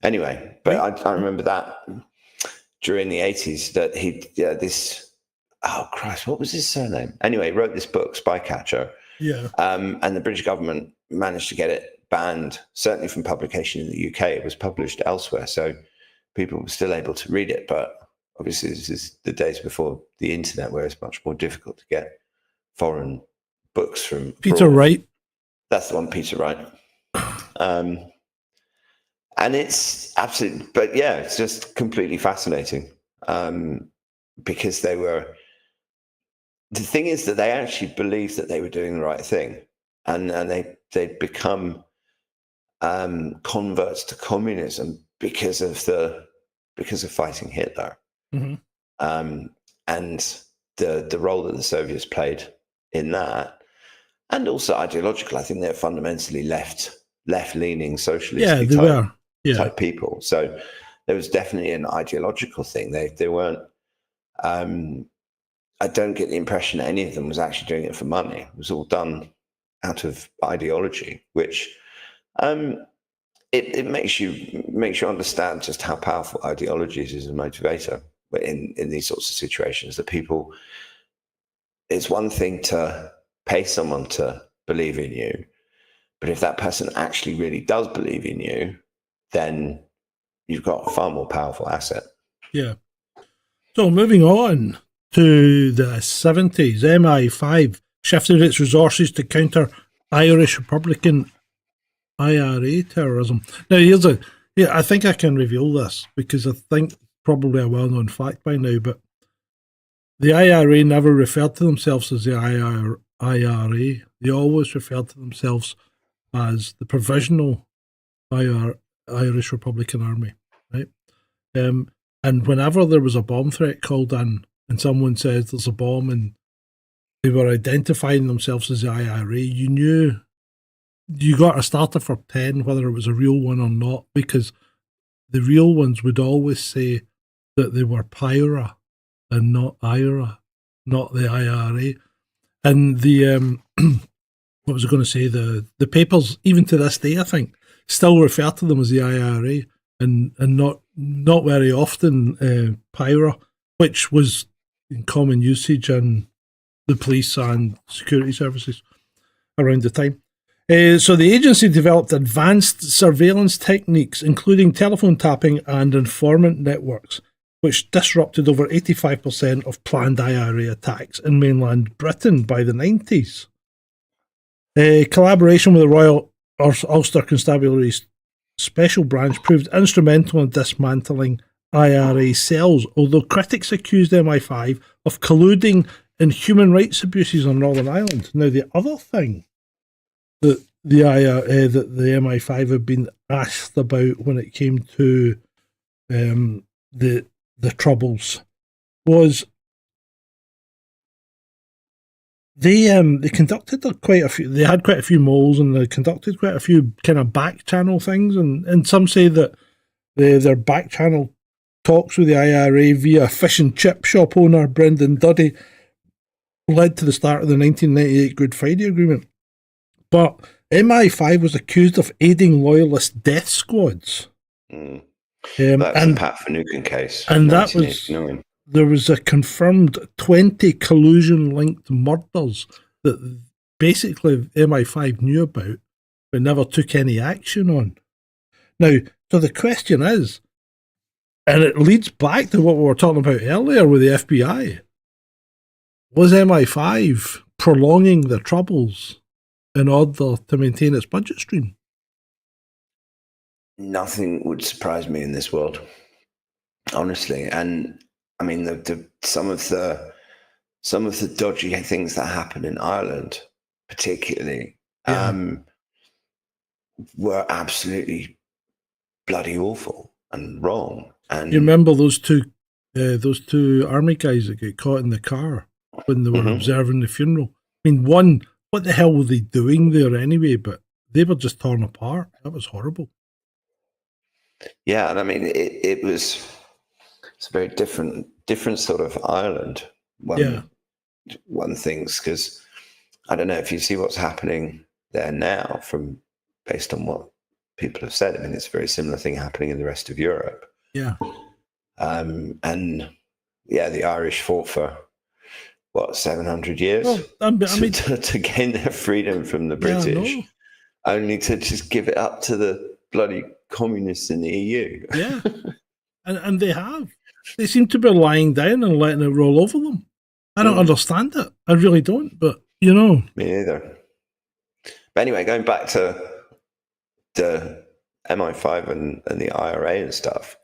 Speaker 3: Anyway, but I remember that during the 80s that oh Christ, what was his surname? Anyway, he wrote this book, Spycatcher.
Speaker 2: Yeah.
Speaker 3: And the British government managed to get it banned, certainly from publication in the UK. It was published elsewhere, so people were still able to read it. But obviously, this is the days before the internet, where it's much more difficult to get foreign books from
Speaker 2: Peter
Speaker 3: abroad.
Speaker 2: Wright.
Speaker 3: That's the one, Peter Wright. And it's absolutely, but yeah, it's just completely fascinating, because the thing is that they actually believed that they were doing the right thing, and they'd become converts to communism because of fighting Hitler,
Speaker 2: mm-hmm.
Speaker 3: And the role that the Soviets played in that, and also ideological. I think they're fundamentally left-leaning socialist.
Speaker 2: Yeah, they were. Yeah.
Speaker 3: Type people. So there was definitely an ideological thing. They weren't. I don't get the impression that any of them was actually doing it for money. It was all done out of ideology, which it makes you understand just how powerful ideology is as a motivator in these sorts of situations. That people, it's one thing to pay someone to believe in you, but if that person actually really does believe in you, then you've got a far more powerful asset.
Speaker 2: Yeah. So moving on to the 70s, MI5 shifted its resources to counter Irish Republican IRA terrorism. Now, I think I can reveal this because I think probably a well-known fact by now, but the IRA never referred to themselves as the IRA. They always referred to themselves as the Provisional Irish Republican Army, right? And whenever there was a bomb threat called in and someone says there's a bomb and they were identifying themselves as the IRA, you knew you got a starter for 10 whether it was a real one or not, because the real ones would always say that they were PIRA and not IRA, not the IRA. And the what was I going to say? The papers, even to this day, I think, still refer to them as the IRA and not very often PIRA, which was in common usage in the police and security services around the time. So the agency developed advanced surveillance techniques, including telephone tapping and informant networks, which disrupted over 85% of planned IRA attacks in mainland Britain by the 90s. Collaboration with the Royal Ulster Constabulary's Special Branch proved instrumental in dismantling IRA cells, although critics accused MI5 of colluding in human rights abuses on Northern Ireland. Now, the other thing that the MI5 have been asked about when it came to the Troubles was they conducted quite a few. They had quite a few moles, and they conducted quite a few kind of back channel things. And some say that their back channel talks with the IRA via fish and chip shop owner Brendan Duddy led to the start of the 1998 Good Friday Agreement. But MI5 was accused of aiding loyalist death squads.
Speaker 3: That's the Pat Finucane case,
Speaker 2: and that was, there was a confirmed 20 collusion-linked murders that basically MI5 knew about, but never took any action on. Now, so the question is, and it leads back to what we were talking about earlier with the FBI, was MI5 prolonging the troubles in order to maintain its budget stream?
Speaker 3: Nothing would surprise me in this world, honestly. And I mean, some of the dodgy things that happen in Ireland, particularly, were absolutely bloody awful and wrong. And
Speaker 2: you remember those two army guys that get caught in the car when they were observing the funeral? I mean, one, what the hell were they doing there anyway? But they were just torn apart. That was horrible.
Speaker 3: Yeah, and I mean, it's a very different sort of Ireland. One thinks, because I don't know if you see what's happening there now based on what people have said. I mean, it's a very similar thing happening in the rest of Europe.
Speaker 2: Yeah.
Speaker 3: And yeah, the Irish fought for 700 years to gain their freedom from the British, only to just give it up to the bloody communists in the EU.
Speaker 2: Yeah. and they have. They seem to be lying down and letting it roll over them. I don't understand it. I really don't, but Me
Speaker 3: neither. But anyway, going back to the MI5 and the IRA and stuff.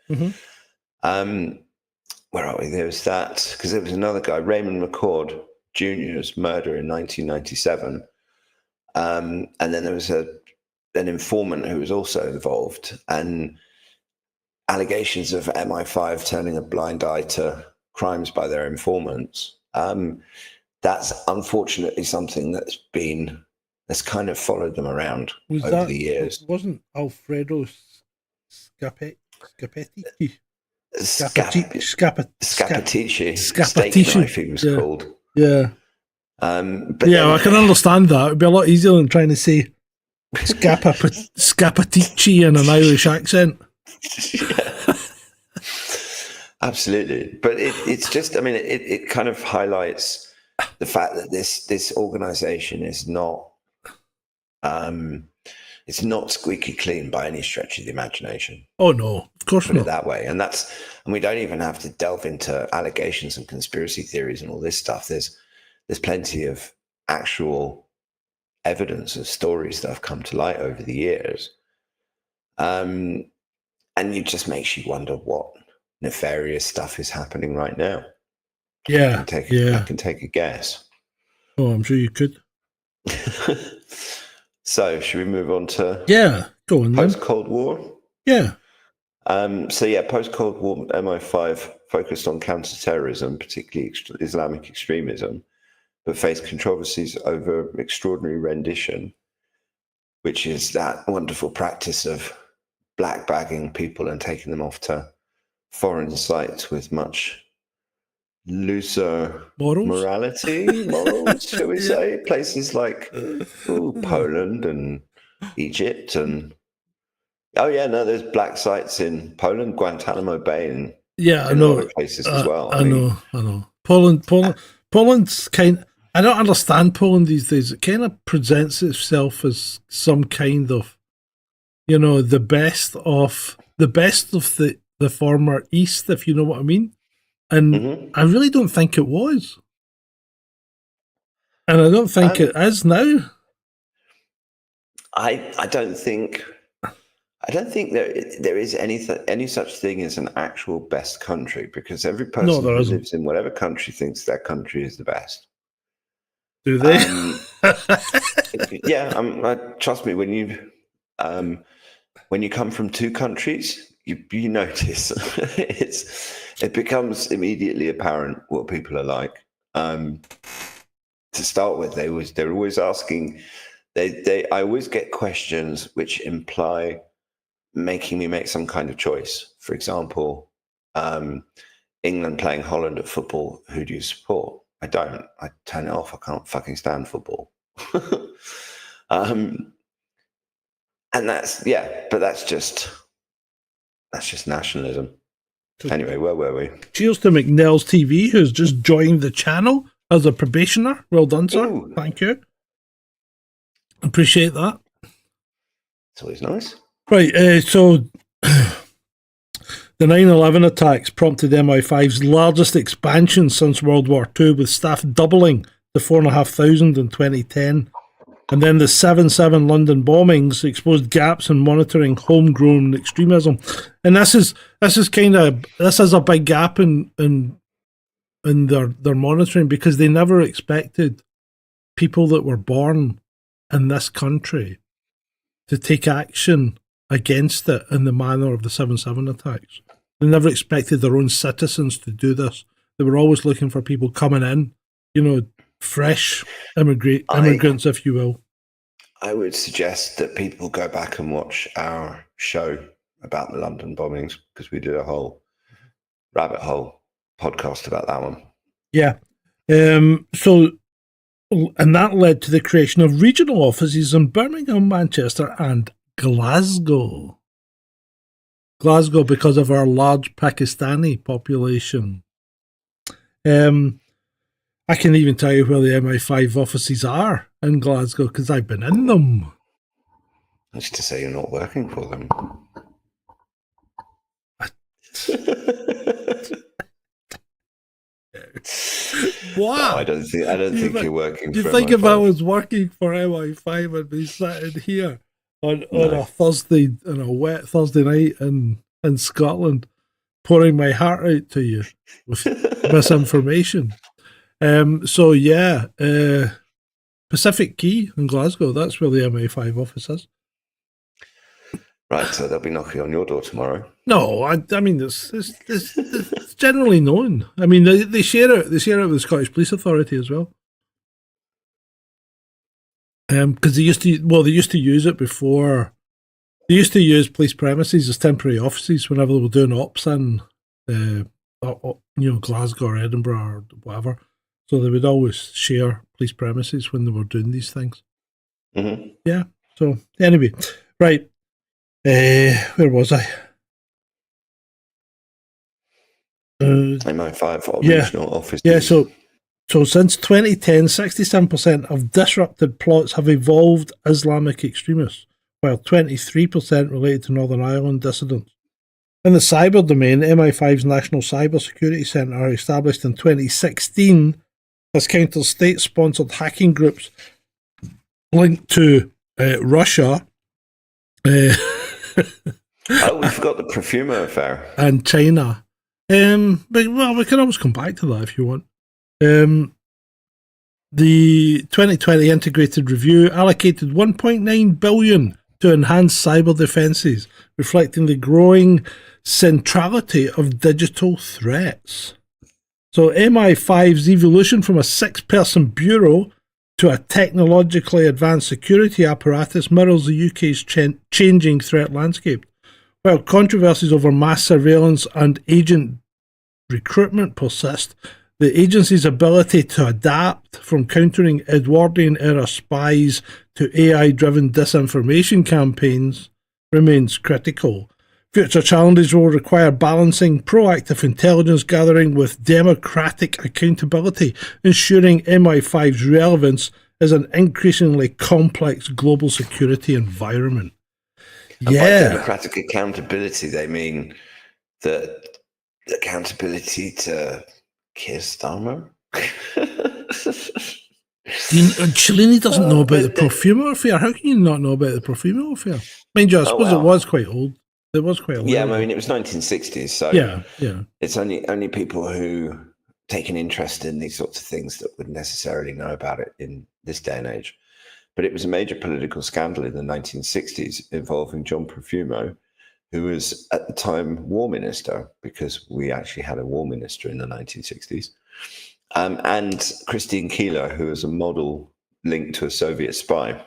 Speaker 3: Where are we? There was that, because there was another guy, Raymond McCord Jr.'s murder in 1997. And then there was an informant who was also involved, and allegations of MI5 turning a blind eye to crimes by their informants. That's unfortunately something that's kind of followed them around over the years.
Speaker 2: Wasn't Alfredo Scapetici?
Speaker 3: Steak knife, he was called.
Speaker 2: Yeah. I can understand that. It'd be a lot easier than trying to say Scapetici in an Irish accent.
Speaker 3: Yeah. Absolutely. But it's just, I mean, it kind of highlights the fact that this organization is not, it's not squeaky clean by any stretch of the imagination.
Speaker 2: Oh no, of course not.
Speaker 3: Put it that way. And we don't even have to delve into allegations and conspiracy theories and all this stuff. There's plenty of actual evidence and stories that have come to light over the years. And it just makes you wonder what nefarious stuff is happening right now.
Speaker 2: Yeah.
Speaker 3: I can take a guess. Oh,
Speaker 2: I'm sure you could.
Speaker 3: So, should we move on to
Speaker 2: go on
Speaker 3: post-Cold War?
Speaker 2: Yeah.
Speaker 3: Post-Cold War MI5 focused on counter-terrorism, particularly Islamic extremism, but faced controversies over extraordinary rendition, which is that wonderful practice of black bagging people and taking them off to foreign sites with much looser morals, shall we say? Places like Poland and Egypt and there's black sites in Poland, Guantanamo Bay, and
Speaker 2: I know
Speaker 3: other places as well.
Speaker 2: I know. Poland's kind. I don't understand Poland these days. It kind of presents itself as some kind of, the best of the former East, if you know what I mean. And I really don't think it was. And I don't think it is now.
Speaker 3: I don't think there is any such thing as an actual best country, because every person who lives in whatever country thinks their country is the best.
Speaker 2: Do they?
Speaker 3: Trust me, when you come from two countries, you notice it becomes immediately apparent what people are like. To start with, they're always asking. I always get questions which imply making me make some kind of choice. For example, England playing Holland at football. Who do you support? I don't. I turn it off. I can't fucking stand football. And that's but that's just That's just nationalism. Anyway, where were we?
Speaker 2: Cheers to McNell's TV, who's just joined the channel as a probationer. Well done, sir. Ooh. Thank you. Appreciate that.
Speaker 3: It's always nice.
Speaker 2: Right, so the 9/11 attacks prompted MI5's largest expansion since World War II, with staff doubling to 4,500 in 2010. And then the 7/7 London bombings exposed gaps in monitoring homegrown extremism. And this is a big gap in their monitoring, because they never expected people that were born in this country to take action against it in the manner of the 7/7 attacks. They never expected their own citizens to do this. They were always looking for people coming in, fresh immigrants, if you will.
Speaker 3: I would suggest that people go back and watch our show about the London bombings, because we did a whole rabbit hole podcast about that one.
Speaker 2: Yeah. And that led to the creation of regional offices in Birmingham, Manchester, and Glasgow. Glasgow, because of our large Pakistani population. I can even tell you where the MI5 offices are in Glasgow, because I've been in them.
Speaker 3: That's to say you're not working for them.
Speaker 2: Wow.
Speaker 3: No, I don't think you're working for MI5.
Speaker 2: Do you think if I was working for MI5, I'd be sitting here on a Thursday, on a wet Thursday night in Scotland, pouring my heart out to you with misinformation? Pacific Quay in Glasgow, that's where the MI5 office is.
Speaker 3: Right, so they'll be knocking on your door tomorrow.
Speaker 2: No, I mean it's generally known. I mean they share it with the Scottish Police Authority as well. Because they used to use it before. They used to use police premises as temporary offices whenever they were doing ops in Glasgow or Edinburgh or whatever. So they would always share police premises when they were doing these things.
Speaker 3: Mm-hmm.
Speaker 2: Yeah. So anyway, right. Where was I?
Speaker 3: MI5 regional offices.
Speaker 2: Yeah. So since 2010, 67% of disrupted plots have involved Islamic extremists, while 23% related to Northern Ireland dissidents. In the cyber domain, MI5's National Cyber Security Centre, established in 2016, has countered state-sponsored hacking groups linked to Russia.
Speaker 3: We forgot the Profumo affair.
Speaker 2: And China. But we can always come back to that if you want. The 2020 Integrated Review allocated $1.9 billion to enhance cyber defences, reflecting the growing centrality of digital threats. So MI5's evolution from a 6-person bureau to a technologically advanced security apparatus mirrors the UK's changing threat landscape. While controversies over mass surveillance and agent recruitment persist, the agency's ability to adapt from countering Edwardian-era spies to AI-driven disinformation campaigns remains critical. Future challenges will require balancing proactive intelligence gathering with democratic accountability, ensuring MI5's relevance is an increasingly complex global security environment.
Speaker 3: And by democratic accountability, they mean the accountability to Keir Starmer.
Speaker 2: Cellini doesn't know about the Profumo affair. How can you not know about the Profumo affair? Mind you, I suppose it was quite old. It was quite old.
Speaker 3: Yeah, I mean, it was 1960s, so
Speaker 2: yeah.
Speaker 3: It's only people who take an interest in these sorts of things that would necessarily know about it in this day and age. But it was a major political scandal in the 1960s involving John Profumo, who was at the time war minister, because we actually had a war minister in the 1960s, and Christine Keeler, who was a model linked to a Soviet spy.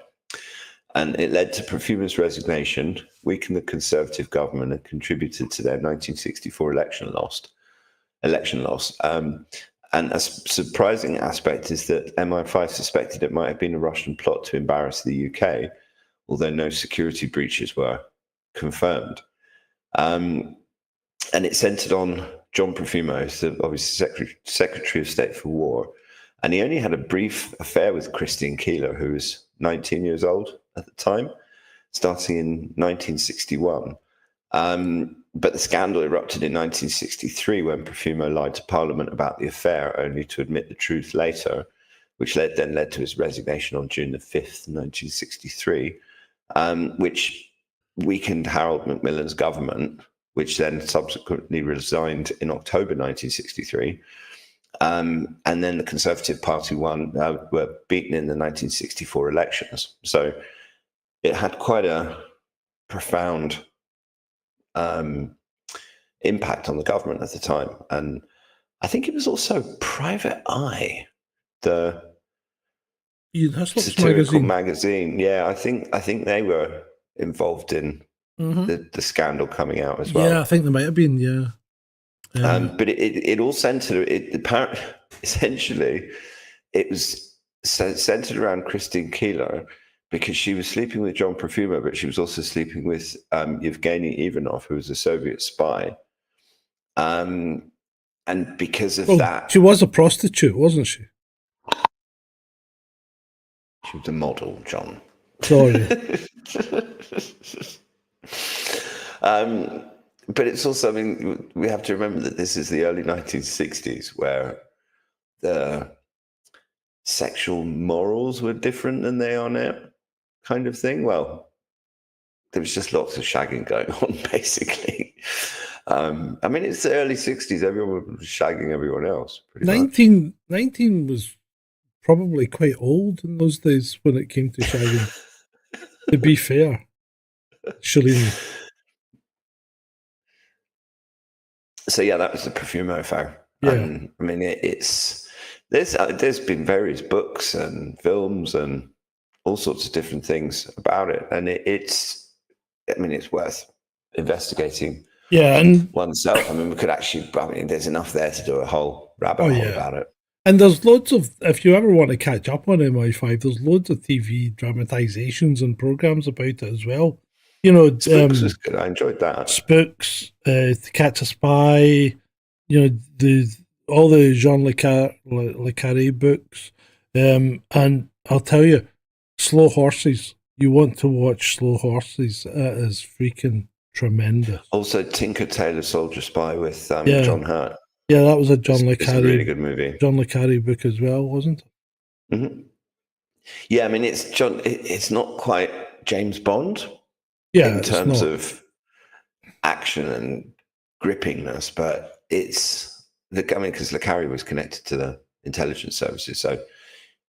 Speaker 3: And it led to Profumo's resignation, weakened the Conservative government, and contributed to their 1964 election loss. And a surprising aspect is that MI5 suspected it might have been a Russian plot to embarrass the UK, although no security breaches were confirmed. And it centered on John Profumo, so obviously Secretary of State for War. And he only had a brief affair with Christine Keeler, who was 19 years old at the time, starting in 1961. But the scandal erupted in 1963 when Profumo lied to Parliament about the affair, only to admit the truth later, which then led to his resignation on June the 5th, 1963, which weakened Harold Macmillan's government, which then subsequently resigned in October 1963. And then the Conservative Party were beaten in the 1964 elections. So it had quite a profound impact on the government at the time. And I think it was also Private Eye, the satirical magazine. Yeah, I think they were involved in the scandal coming out as well.
Speaker 2: Yeah, I think they might have been. Yeah,
Speaker 3: but it all centered. Essentially, it was centered around Christine Keeler because she was sleeping with John Profumo, but she was also sleeping with Yevgeny Ivanov, who was a Soviet spy. And because of that,
Speaker 2: she was a prostitute, wasn't she?
Speaker 3: She was a model, John.
Speaker 2: Sorry.
Speaker 3: But it's also, I mean, we have to remember that this is the early 1960s where the sexual morals were different than they are now, kind of thing. Well, there was just lots of shagging going on, basically. I mean, it's the early 60s. Everyone was shagging everyone else.
Speaker 2: 19 was probably quite old in those days when it came to shagging, to be fair. Shalini.
Speaker 3: So yeah, that was the Profumo affair.
Speaker 2: Yeah.
Speaker 3: I mean, there's been various books and films and all sorts of different things about it, and it's worth investigating.
Speaker 2: Yeah, and
Speaker 3: oneself. I mean, we could actually. I mean, there's enough there to do a whole rabbit hole about it.
Speaker 2: And there's loads of. If you ever want to catch up on MI5, there's loads of TV dramatizations and programs about it as well. You know,
Speaker 3: Spooks was good. I enjoyed that.
Speaker 2: Spooks, To Catch a Spy. You know, all the Jean le Carre books, and I'll tell you, Slow Horses. You want to watch Slow Horses? It is freaking tremendous.
Speaker 3: Also, Tinker Tailor Soldier Spy with John Hurt.
Speaker 2: Yeah, that was a John le Carre.
Speaker 3: It's a really good movie.
Speaker 2: John le Carre book as well, wasn't it?
Speaker 3: Mm-hmm. Yeah, I mean, it's not quite James Bond.
Speaker 2: Yeah,
Speaker 3: in terms of action and grippingness, but because le Carre was connected to the intelligence services, so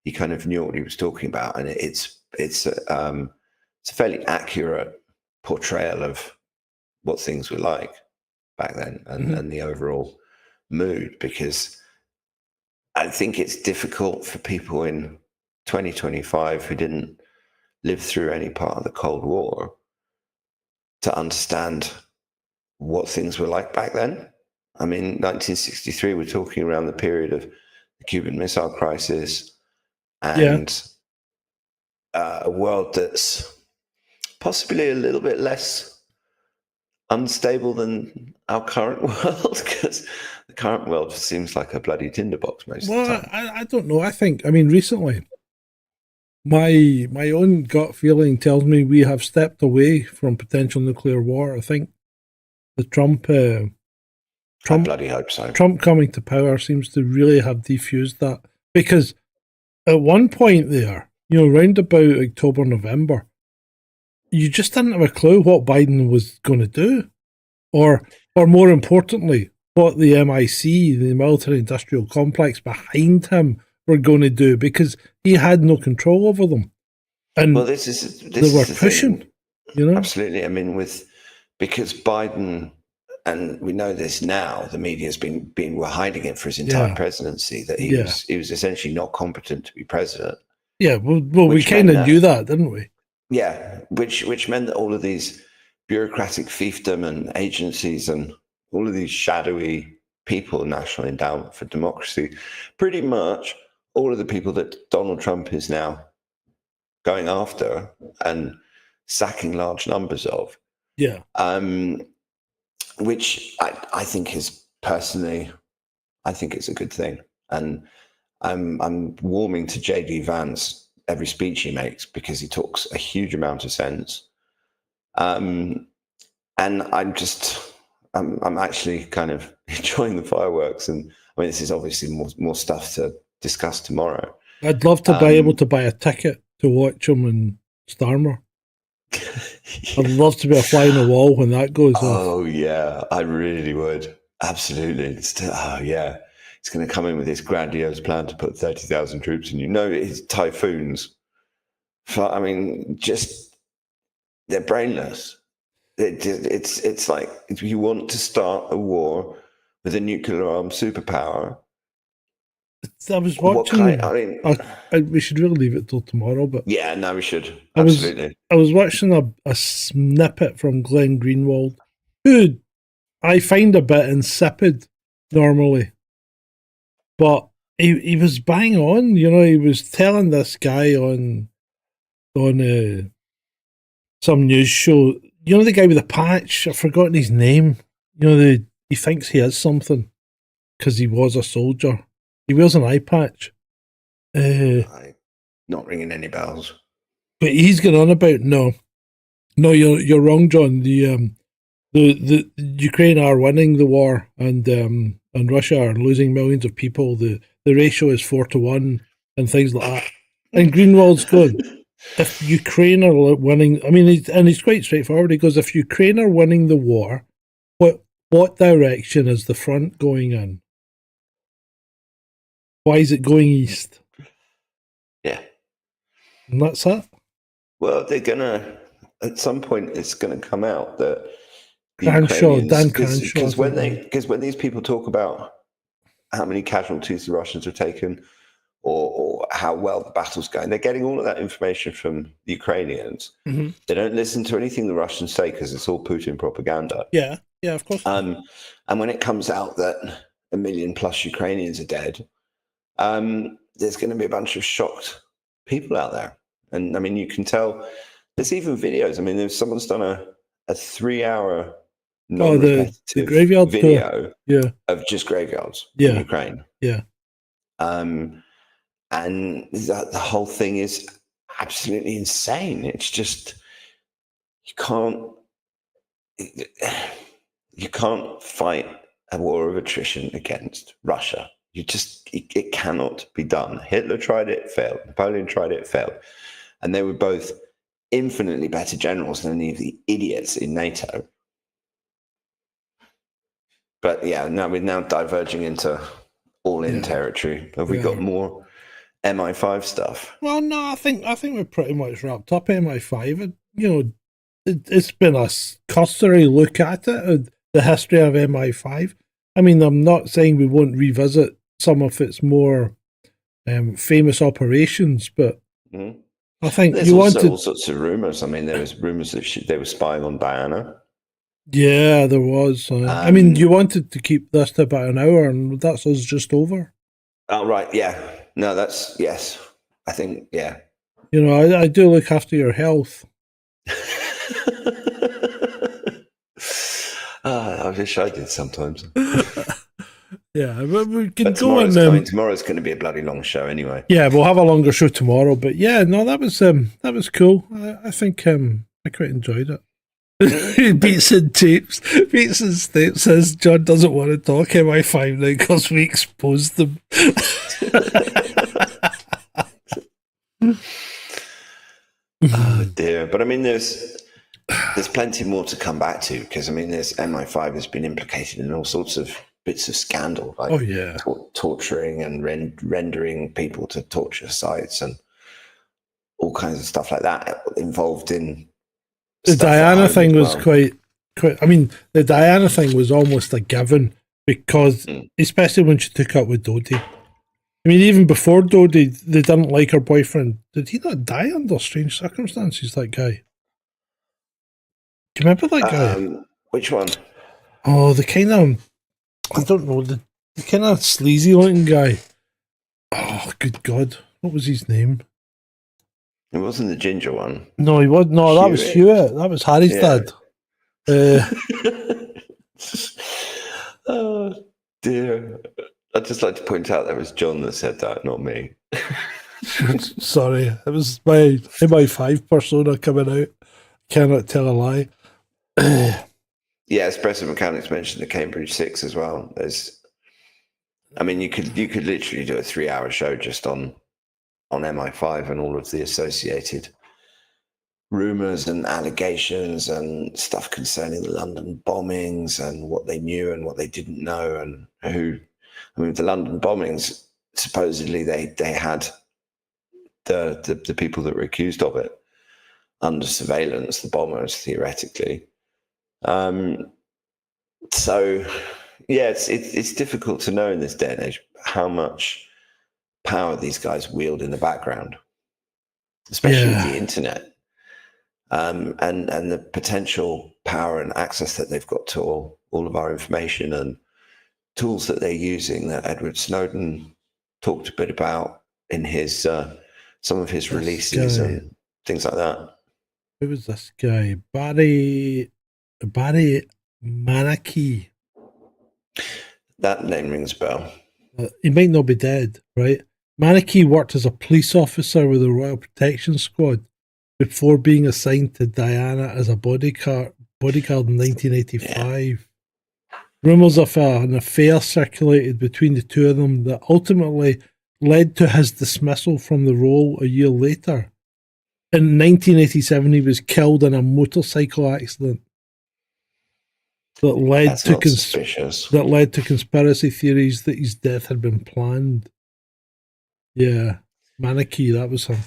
Speaker 3: he kind of knew what he was talking about, and it's a fairly accurate portrayal of what things were like back then and the overall mood, because I think it's difficult for people in 2025 who didn't live through any part of the Cold War to understand what things were like back then. I mean, 1963, we're talking around the period of the Cuban Missile Crisis and a world that's possibly a little bit less unstable than our current world, because the current world seems like a bloody tinderbox most of the time.
Speaker 2: I don't know. I mean, recently, my own gut feeling tells me we have stepped away from potential nuclear war. I think the Trump
Speaker 3: I bloody hope so.
Speaker 2: Trump coming to power seems to really have defused that, because at one point there, you know, round about October, November, you just didn't have a clue what Biden was going to do, or more importantly, what the MIC, the military industrial complex behind him, were going to do, because he had no control over them. And
Speaker 3: well,
Speaker 2: they were pushing, you know?
Speaker 3: Absolutely. I mean, because Biden, and we know this now, the media's were hiding it for his entire presidency, that he was essentially not competent to be president.
Speaker 2: Yeah, well we kind of knew that, didn't we?
Speaker 3: Yeah, which meant that all of these bureaucratic fiefdom and agencies and all of these shadowy people, National Endowment for Democracy, pretty much all of the people that Donald Trump is now going after and sacking large numbers of.
Speaker 2: Yeah.
Speaker 3: which I think is personally, I think it's a good thing. And I'm warming to J.D. Vance every speech he makes because he talks a huge amount of sense. And I'm actually kind of enjoying the fireworks. And I mean, this is obviously more stuff to discuss tomorrow.
Speaker 2: I'd love to be able to buy a ticket to watch him in Starmer. I'd love to be a fly on the wall when that goes off.
Speaker 3: Oh, yeah, I really would. Absolutely. Yeah. He's going to come in with this grandiose plan to put 30,000 troops in. You know, it's typhoons. I mean, just, they're brainless. It's like, if you want to start a war with a nuclear armed superpower.
Speaker 2: I was watching. We should really leave it till tomorrow, but
Speaker 3: yeah, no, we should. Absolutely.
Speaker 2: I was watching a snippet from Glenn Greenwald, who I find a bit insipid normally, but he was bang on. You know, he was telling this guy on some news show. You know, the guy with the patch. I've forgotten his name. You know, he thinks he is something because he was a soldier. He wears an eye patch.
Speaker 3: Not ringing any bells.
Speaker 2: But he's going on about no, you're wrong, John. The Ukraine are winning the war, and Russia are losing millions of people. The ratio is 4-1, and things like that. And Greenwald's going, if Ukraine are winning, I mean, he's quite straightforward. He goes, if Ukraine are winning the war, what direction is the front going in? Why is it going east?
Speaker 3: Yeah.
Speaker 2: And that's it.
Speaker 3: Well, they're going to, at some point, it's going to come out that
Speaker 2: Dan Crenshaw.
Speaker 3: Because when these people talk about how many casualties the Russians have taken or how well the battle's going, they're getting all of that information from the Ukrainians. Mm-hmm. They don't listen to anything the Russians say because it's all Putin propaganda.
Speaker 2: Yeah, of course.
Speaker 3: And when it comes out that 1 million plus Ukrainians are dead, there's going to be a bunch of shocked people out there. And I mean, you can tell there's even videos. I mean, there's someone's done a 3-hour
Speaker 2: the graveyard
Speaker 3: video
Speaker 2: tour.
Speaker 3: Of just graveyards in Ukraine.
Speaker 2: Yeah.
Speaker 3: And the whole thing is absolutely insane. It's just, you can't fight a war of attrition against Russia. It cannot be done. Hitler tried it, failed. Napoleon tried it, failed. And they were both infinitely better generals than any of the idiots in NATO. But yeah, now we're diverging into all-in territory. Have we got more MI5 stuff?
Speaker 2: Well, no, I think we're pretty much wrapped up MI5. You know, it's been a cursory look at it, the history of MI5. I mean, I'm not saying we won't revisit some of its more famous operations, but I think
Speaker 3: there's also all sorts of rumors. I mean, there was rumors that they were spying on Diana.
Speaker 2: Yeah, there was. I mean, you wanted to keep this to about an hour, and that's us just over.
Speaker 3: Oh, right, yeah. No, yes. I think, yeah.
Speaker 2: You know, I do look after your health.
Speaker 3: I wish I did sometimes.
Speaker 2: Yeah, but we can
Speaker 3: go on. Tomorrow's going to be a bloody long show anyway.
Speaker 2: Yeah, we'll have a longer show tomorrow. But yeah, no, that was cool. I think I quite enjoyed it. Beats and States says John doesn't want to talk MI5 now because we exposed them.
Speaker 3: Oh dear. But I mean, there's plenty more to come back to, because I mean, MI5 has been implicated in all sorts of bits of scandal, like torturing and rendering people to torture sites and all kinds of stuff like that involved in.
Speaker 2: The Diana thing was quite. I mean, the Diana thing was almost a given because, especially when she took up with Dodie. I mean, even before Dodie, they didn't like her boyfriend. Did he not die under strange circumstances? That guy. Do you remember that guy?
Speaker 3: Which one?
Speaker 2: Oh, the kind of, I don't know, the kind of sleazy looking guy. Oh, good God, what was his name?
Speaker 3: It wasn't the ginger one.
Speaker 2: No, he was. No, that was Hewitt. That was Harry's dad.
Speaker 3: Oh dear. I'd just like to point out that was John that said that, not me.
Speaker 2: Sorry, it was my MI5 persona coming out. Cannot tell a lie.
Speaker 3: Yeah, Espresso Mechanics mentioned the Cambridge 6 as well. You could literally do a 3-hour show just on MI5 and all of the associated rumors and allegations and stuff concerning the London bombings and what they knew and what they didn't know and who. The London bombings, supposedly they had the people that were accused of it under surveillance, the bombers, theoretically. So yeah, it's difficult to know in this day and age how much power these guys wield in the background, especially with the internet, and the potential power and access that they've got to all of our information and tools that they're using that Edward Snowden talked a bit about in his some of his releases and things like that.
Speaker 2: Who was this guy? Barry Manaki.
Speaker 3: That name rings a bell.
Speaker 2: He might not be dead, right? Manaki worked as a police officer with the Royal Protection Squad before being assigned to Diana as a bodyguard in 1985. Yeah. Rumours of an affair circulated between the two of them that ultimately led to his dismissal from the role a year later. In 1987, he was killed in a motorcycle accident that led to conspiracy theories that his death had been planned. Yeah, Manaki, that was him.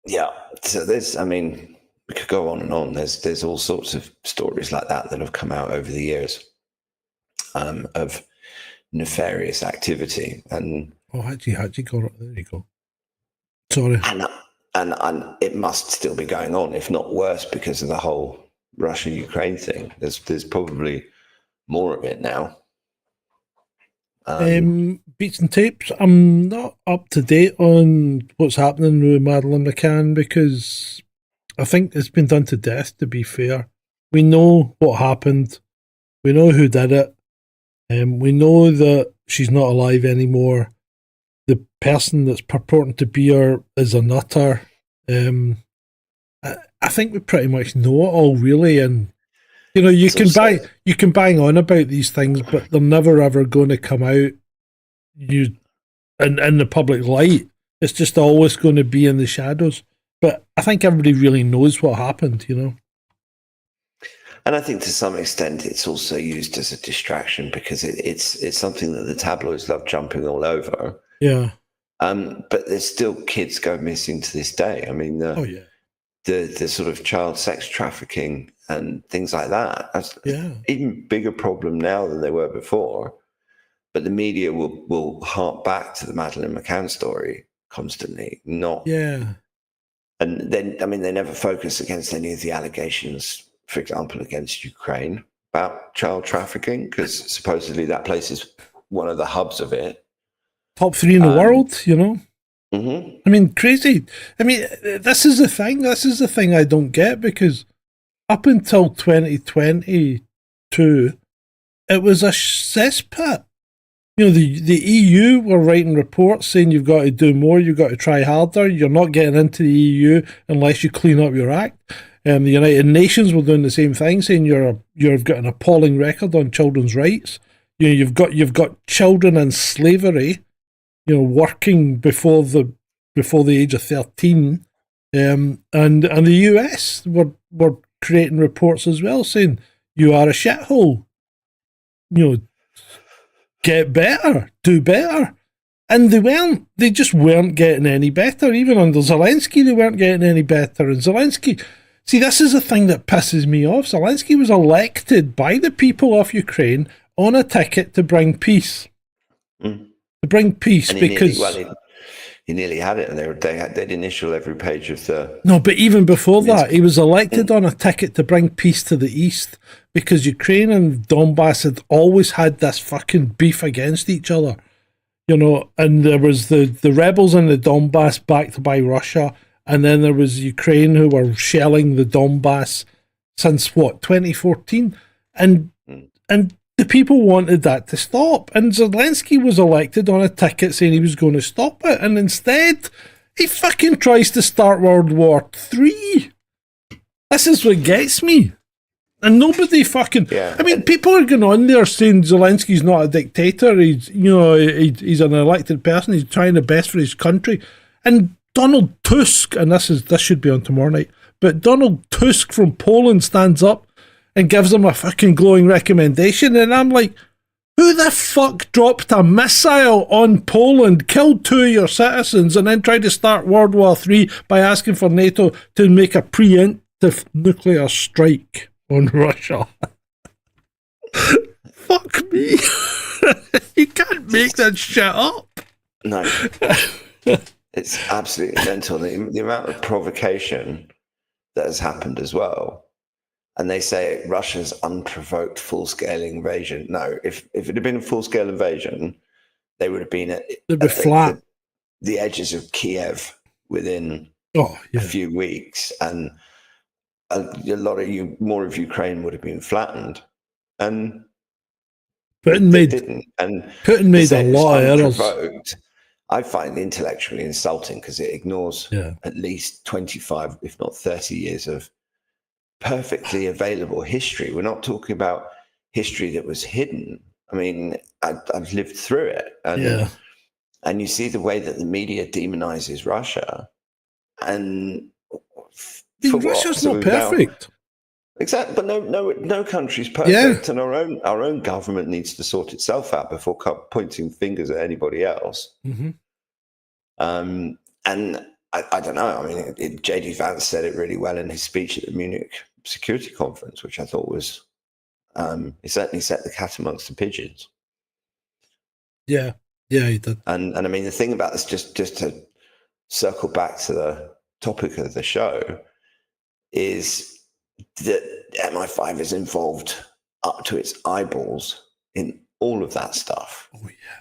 Speaker 3: Yeah, so we could go on and on. There's all sorts of stories like that have come out over the years of nefarious activity. And
Speaker 2: HIGHJUMP got it. There you go. Sorry.
Speaker 3: And it must still be going on, if not worse, because of the whole Russia-Ukraine thing. There's probably more of it now.
Speaker 2: Beats and tapes. I'm not up to date on what's happening with Madeleine McCann because I think it's been done to death, to be fair. We know what happened. We know who did it. We know that she's not alive anymore. The person that's purporting to be her is a nutter. I think we pretty much know it all, really. And you can bang on about these things, but they're never ever going to come out in the public light. It's just always going to be in the shadows. But I think everybody really knows what happened,
Speaker 3: And I think to some extent it's also used as a distraction because it's something that the tabloids love jumping all over.
Speaker 2: Yeah.
Speaker 3: But there's still kids go missing to this day. The sort of child sex trafficking and things like that. That's even bigger problem now than they were before. But the media will hark back to the Madeleine McCann story constantly. And then, they never focus against any of the allegations, for example, against Ukraine about child trafficking, because supposedly that place is one of the hubs of it.
Speaker 2: Top 3 in the world,
Speaker 3: Mm-hmm.
Speaker 2: Crazy. This is the thing. This is the thing I don't get, because up until 2022, it was a cesspit. The EU were writing reports saying you've got to do more, you've got to try harder, you're not getting into the EU unless you clean up your act. The United Nations were doing the same thing, saying you've got an appalling record on children's rights. You've got children in slavery, working before the age of 13. And the US were creating reports as well saying you are a shithole. Get better, do better. And they just weren't getting any better. Even under Zelensky, they weren't getting any better. And Zelensky, see, this is the thing that pisses me off. Zelensky was elected by the people of Ukraine on a ticket to bring peace. To bring peace, because...
Speaker 3: He nearly had it, and they'd initial every page of the...
Speaker 2: No, but even before that, he was elected on a ticket to bring peace to the East, because Ukraine and Donbass had always had this fucking beef against each other, and there was the rebels in the Donbass backed by Russia, and then there was Ukraine who were shelling the Donbass since, 2014? And the people wanted that to stop. And Zelensky was elected on a ticket saying he was going to stop it. And instead, he fucking tries to start World War III. This is what gets me. And nobody fucking...
Speaker 3: Yeah.
Speaker 2: I mean, people are going on there saying Zelensky's not a dictator. He's, he's an elected person. He's trying the best for his country. And Donald Tusk, and this should be on tomorrow night, but Donald Tusk from Poland stands up and gives him a fucking glowing recommendation. And I'm like, who the fuck dropped a missile on Poland, killed 2 of your citizens, and then tried to start World War III by asking for NATO to make a preemptive nuclear strike on Russia? Fuck me. You can't make that shit up.
Speaker 3: No. It's absolutely mental. The amount of provocation that has happened as well. And they say Russia's unprovoked full-scale invasion. No, if it had been a full-scale invasion, they would have been at the edges of Kiev within a few weeks. And more of Ukraine would have been flattened. And
Speaker 2: Putin made a lot of errors.
Speaker 3: I find intellectually insulting because it ignores at least 25, if not 30 years of perfectly available history. We're not talking about history that was hidden. I mean, I've lived through it. And you see the way that the media demonizes Russia. And
Speaker 2: Russia's not perfect.
Speaker 3: Exactly, but no country's perfect, and our own government needs to sort itself out before pointing fingers at anybody else.
Speaker 2: Mm-hmm.
Speaker 3: And I don't know. I mean, J.D. Vance said it really well in his speech at the Munich Security Conference, which I thought was he certainly set the cat amongst the pigeons.
Speaker 2: Yeah, he did.
Speaker 3: And I mean, the thing about this, just to circle back to the topic of the show, is that MI5 is involved up to its eyeballs in all of that stuff.
Speaker 2: Oh, yeah.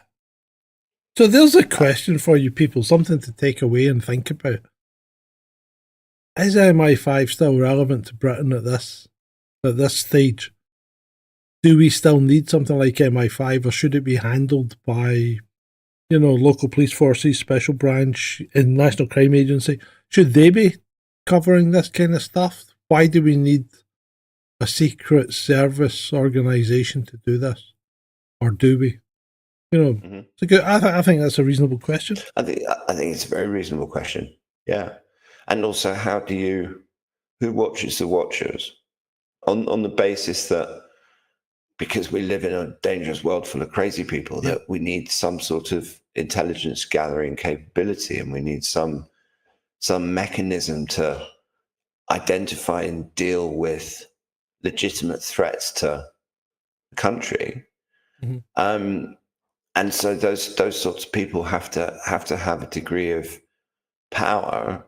Speaker 2: So there's a question for you people, something to take away and think about. Is MI5 still relevant to Britain at this stage? Do we still need something like MI5, or should it be handled by, local police forces, special branch, and National Crime Agency? Should they be covering this kind of stuff? Why do we need a secret service organisation to do this, or do we? It's a good. I think that's a reasonable question.
Speaker 3: I think it's a very reasonable question. Yeah, and also, who watches the watchers, on the basis that because we live in a dangerous world full of crazy people, that we need some sort of intelligence gathering capability, and we need some mechanism to identify and deal with legitimate threats to the country. Mm-hmm. And so those sorts of people have to have a degree of power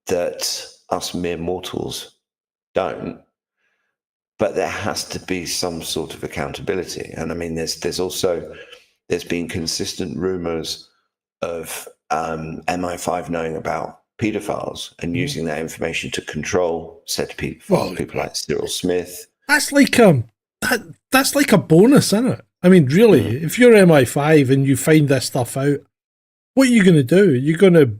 Speaker 3: that us mere mortals don't. But there has to be some sort of accountability. And I mean, there's been consistent rumors of MI5 knowing about pedophiles and using that information to control said pedophiles, people like Cyril Smith.
Speaker 2: That's like that's like a bonus, isn't it? I mean, really, if you're MI5 and you find this stuff out, what are you going to do? Are you going to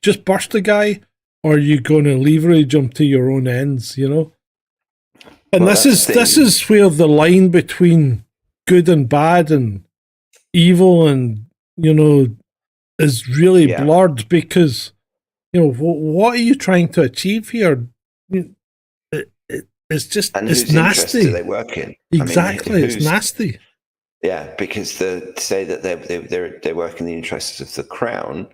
Speaker 2: just burst the guy, or are you going to leverage him to your own ends? And this is where the line between good and bad and evil and is really blurred, because what are you trying to achieve here? It's just, it's nasty.
Speaker 3: Do they work in?
Speaker 2: Exactly, I mean, it's nasty.
Speaker 3: Yeah, because say that they work in the interests of the crown.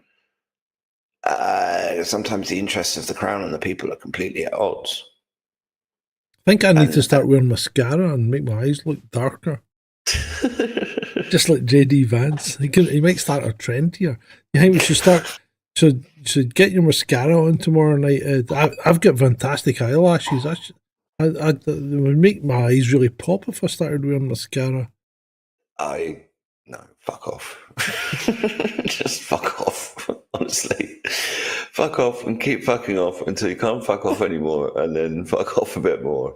Speaker 3: Sometimes the interests of the crown and the people are completely at odds.
Speaker 2: I think I need to start wearing mascara and make my eyes look darker. Just like J.D. Vance. He might start a trend here. You think we should start... Should get your mascara on tomorrow night. I've got fantastic eyelashes. It would make my eyes really pop if I started wearing mascara.
Speaker 3: No, fuck off. Just fuck off, honestly. Fuck off and keep fucking off until you can't fuck off anymore, and then fuck off a bit more.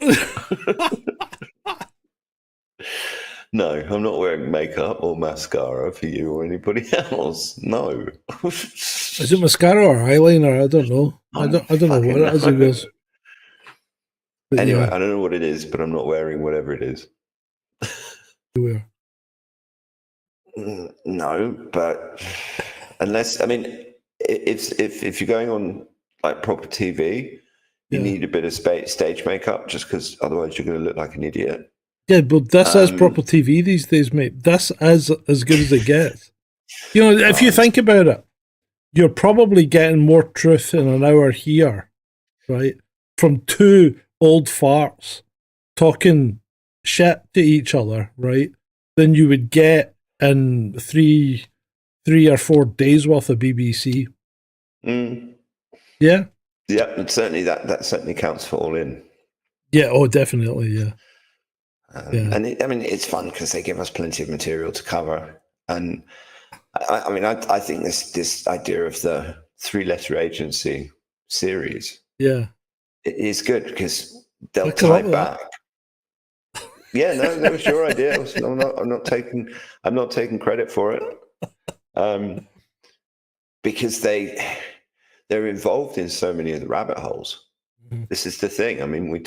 Speaker 3: No, I'm not wearing makeup or mascara for you or anybody else. No.
Speaker 2: Is it mascara or eyeliner? I don't know. I don't know what it is he wears. But
Speaker 3: anyway,
Speaker 2: yeah,
Speaker 3: I don't know what it is, but I'm not wearing whatever it is.
Speaker 2: you wear.
Speaker 3: No, but unless, I mean, if you're going on like proper TV, you need a bit of stage makeup just because otherwise you're going to look like an idiot.
Speaker 2: Yeah, but this is proper TV these days, mate. This is as good as it gets. You know, if you think about it, you're probably getting more truth in an hour here, right? From two old farts talking shit to each other, right? Than you would get in three or 4 days worth of BBC.
Speaker 3: Mm.
Speaker 2: Yeah?
Speaker 3: Yeah, and certainly that certainly counts for All In.
Speaker 2: Yeah, oh, definitely, yeah.
Speaker 3: And I mean, it's fun because they give us plenty of material to cover. And I think this idea of the 3-letter agency series, it is good because they'll tie back. Yeah, no, that was your idea. I'm not taking credit for it. Because they're involved in so many of the rabbit holes. Mm-hmm. This is the thing. I mean, we've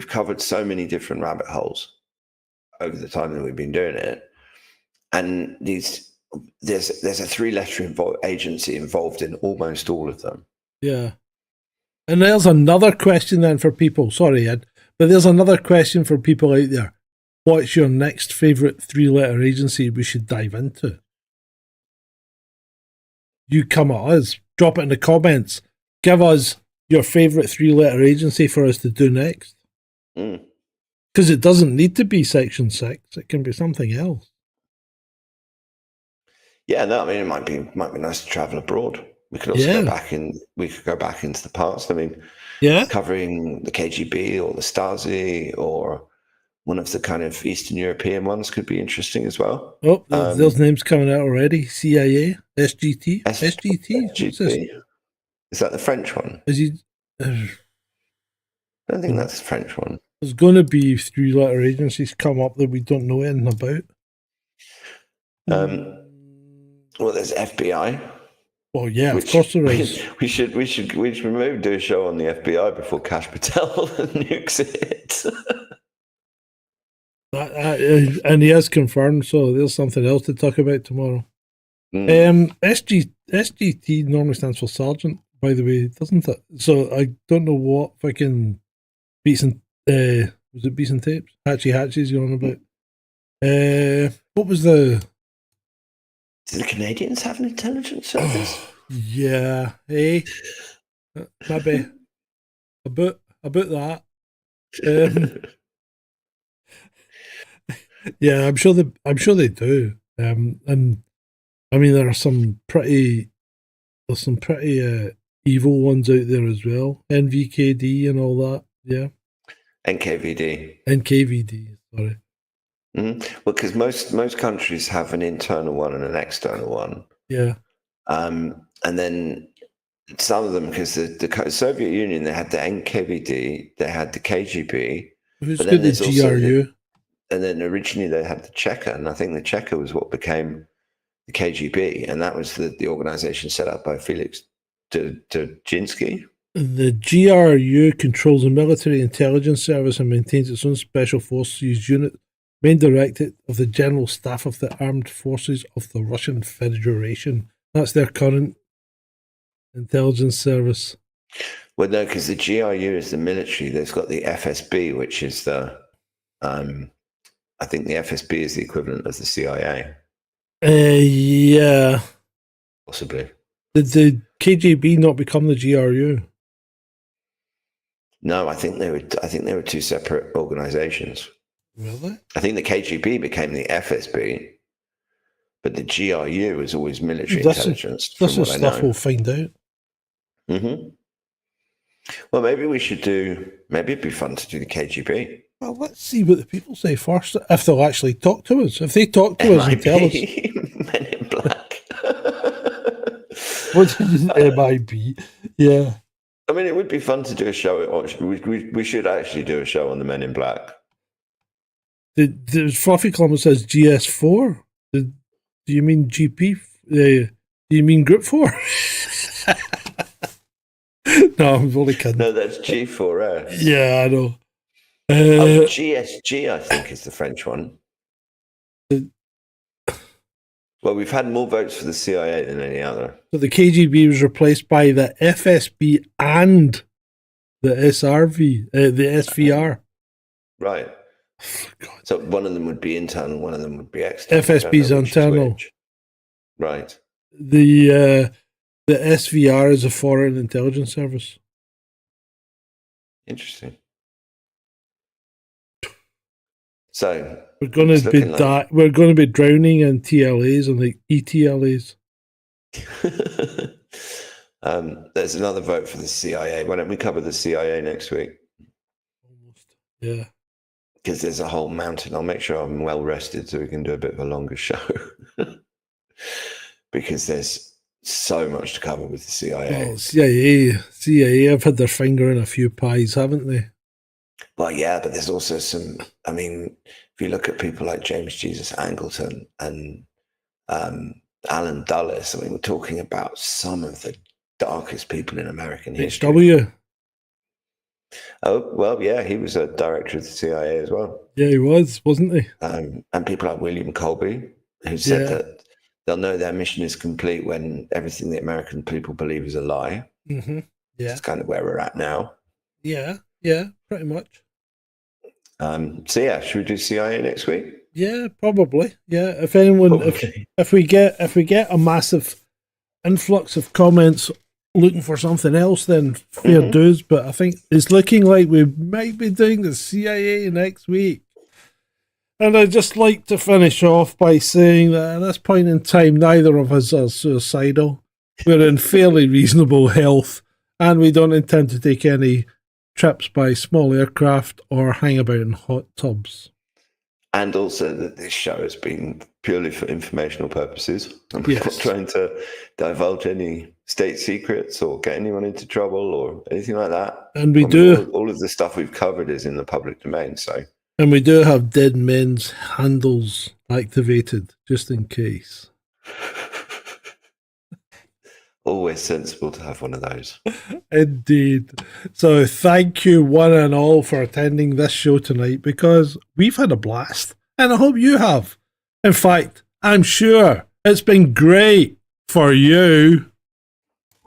Speaker 3: covered so many different rabbit holes over the time that we've been doing it. And there's a 3-letter agency involved in almost all of them. Yeah.
Speaker 2: And there's another question then for people. Sorry, Ed, but there's another question for people out there. What's your next favourite 3-letter agency we should dive into? You come at us. Drop it in the comments. Give us your favourite 3-letter agency for us to do next. Because it doesn't need to be Section 6. It can be something else.
Speaker 3: Yeah, no, I mean, it might be nice to travel abroad. We could also go back into the past. I mean, covering the KGB or the Stasi or one of the kind of Eastern European ones could be interesting as well.
Speaker 2: Oh, those names coming out already. CIA, SGT, SGT.
Speaker 3: SGT. Is that the French one?
Speaker 2: I
Speaker 3: don't think that's the French one.
Speaker 2: There's going to be 3-letter agencies come up that we don't know anything about.
Speaker 3: Well, there's FBI.
Speaker 2: Well, yeah, of course there is.
Speaker 3: We should maybe do a show on the FBI before Kash Patel nukes it.
Speaker 2: And he has confirmed, so there's something else to talk about tomorrow. SGT normally stands for Sergeant, by the way, doesn't it? So I don't know what fucking beats and was it beats and tapes? Hatchies you're on about. What was the...
Speaker 3: Do the Canadians have an intelligence service?
Speaker 2: Yeah, hey, maybe about that. Yeah, I'm sure they do. And I mean, there's some pretty evil ones out there as well. NVKD and all that. Yeah. NKVD. Sorry.
Speaker 3: Well, because most countries have an internal one and an external one.
Speaker 2: Yeah.
Speaker 3: And then some of them, because the Soviet Union, they had the NKVD, they had the KGB.
Speaker 2: Who's good at GRU?
Speaker 3: And then originally they had the Cheka, and I think the Cheka was what became the KGB, and that was the organization set up by Felix Dzerzhinsky.
Speaker 2: The GRU controls the military intelligence service and maintains its own special forces unit, main directorate of the General Staff of the Armed Forces of the Russian Federation. That's their current intelligence service.
Speaker 3: Well, no, because the GRU is the military. They've got the FSB, which is the... I think the FSB is the equivalent of the CIA.
Speaker 2: Yeah.
Speaker 3: Possibly.
Speaker 2: Did the KGB not become the GRU?
Speaker 3: No, I think they were two separate organizations.
Speaker 2: Really?
Speaker 3: I think the KGB became the FSB, but the GRU is always military intelligence.
Speaker 2: This is stuff we'll find out.
Speaker 3: Mm-hmm. Well, maybe it'd be fun to do the KGB.
Speaker 2: Well, let's see what the people say first, if they'll actually talk to us. If they talk to us and tell us.
Speaker 3: Men in Black.
Speaker 2: What did MIB? Yeah.
Speaker 3: I mean, it would be fun to do a show. We should actually do a show on the Men in Black.
Speaker 2: The Fluffy comment says GS4. Do you mean GP? Do you mean Group 4? No, I'm only kidding.
Speaker 3: No, that's G4S.
Speaker 2: Yeah, I know.
Speaker 3: GSG, I think, is the French one. Well, we've had more votes for the CIA than any other.
Speaker 2: So the KGB was replaced by the FSB and the SRV, the SVR.
Speaker 3: Right.
Speaker 2: Oh,
Speaker 3: so one of them would be internal, one of them would be external.
Speaker 2: FSB's internal.
Speaker 3: Right.
Speaker 2: The SVR is a foreign intelligence service.
Speaker 3: Interesting. So
Speaker 2: we're going to be drowning in TLAs and like ETLAs.
Speaker 3: There's another vote for the CIA. Why don't we cover the CIA next week?
Speaker 2: Almost. Yeah.
Speaker 3: Because there's a whole mountain. I'll make sure I'm well rested so we can do a bit of a longer show. Because there's so much to cover with the CIA.
Speaker 2: Well, CIA have had their finger in a few pies, haven't they?
Speaker 3: Well, yeah, but there's also some, I mean, if you look at people like James Jesus Angleton and Alan Dulles, I mean, we're talking about some of the darkest people in American history.
Speaker 2: HW.
Speaker 3: Oh, well, yeah, he was a director of the CIA as well.
Speaker 2: Yeah, he was, wasn't he?
Speaker 3: And people like William Colby, who said that they'll know their mission is complete when everything the American people believe is a lie.
Speaker 2: Mm-hmm. Yeah.
Speaker 3: That's kind of where we're at now.
Speaker 2: Yeah, pretty much.
Speaker 3: So yeah, should we do CIA next week?
Speaker 2: Yeah, probably. Yeah, if anyone, if we get a massive influx of comments looking for something else, then fair dues. But I think it's looking like we might be doing the CIA next week. And I'd just like to finish off by saying that at this point in time, neither of us are suicidal. We're in fairly reasonable health, and we don't intend to take any trips by small aircraft or hang about in hot tubs.
Speaker 3: And also that this show has been purely for informational purposes. I'm not trying to divulge any state secrets or get anyone into trouble or anything like that.
Speaker 2: And we do.
Speaker 3: All of the stuff we've covered is in the public domain. And
Speaker 2: we do have dead men's handles activated, just in case.
Speaker 3: Always sensible to have one of those.
Speaker 2: Indeed. So thank you one and all for attending this show tonight, because we've had a blast and I hope you have. In fact, I'm sure it's been great for you.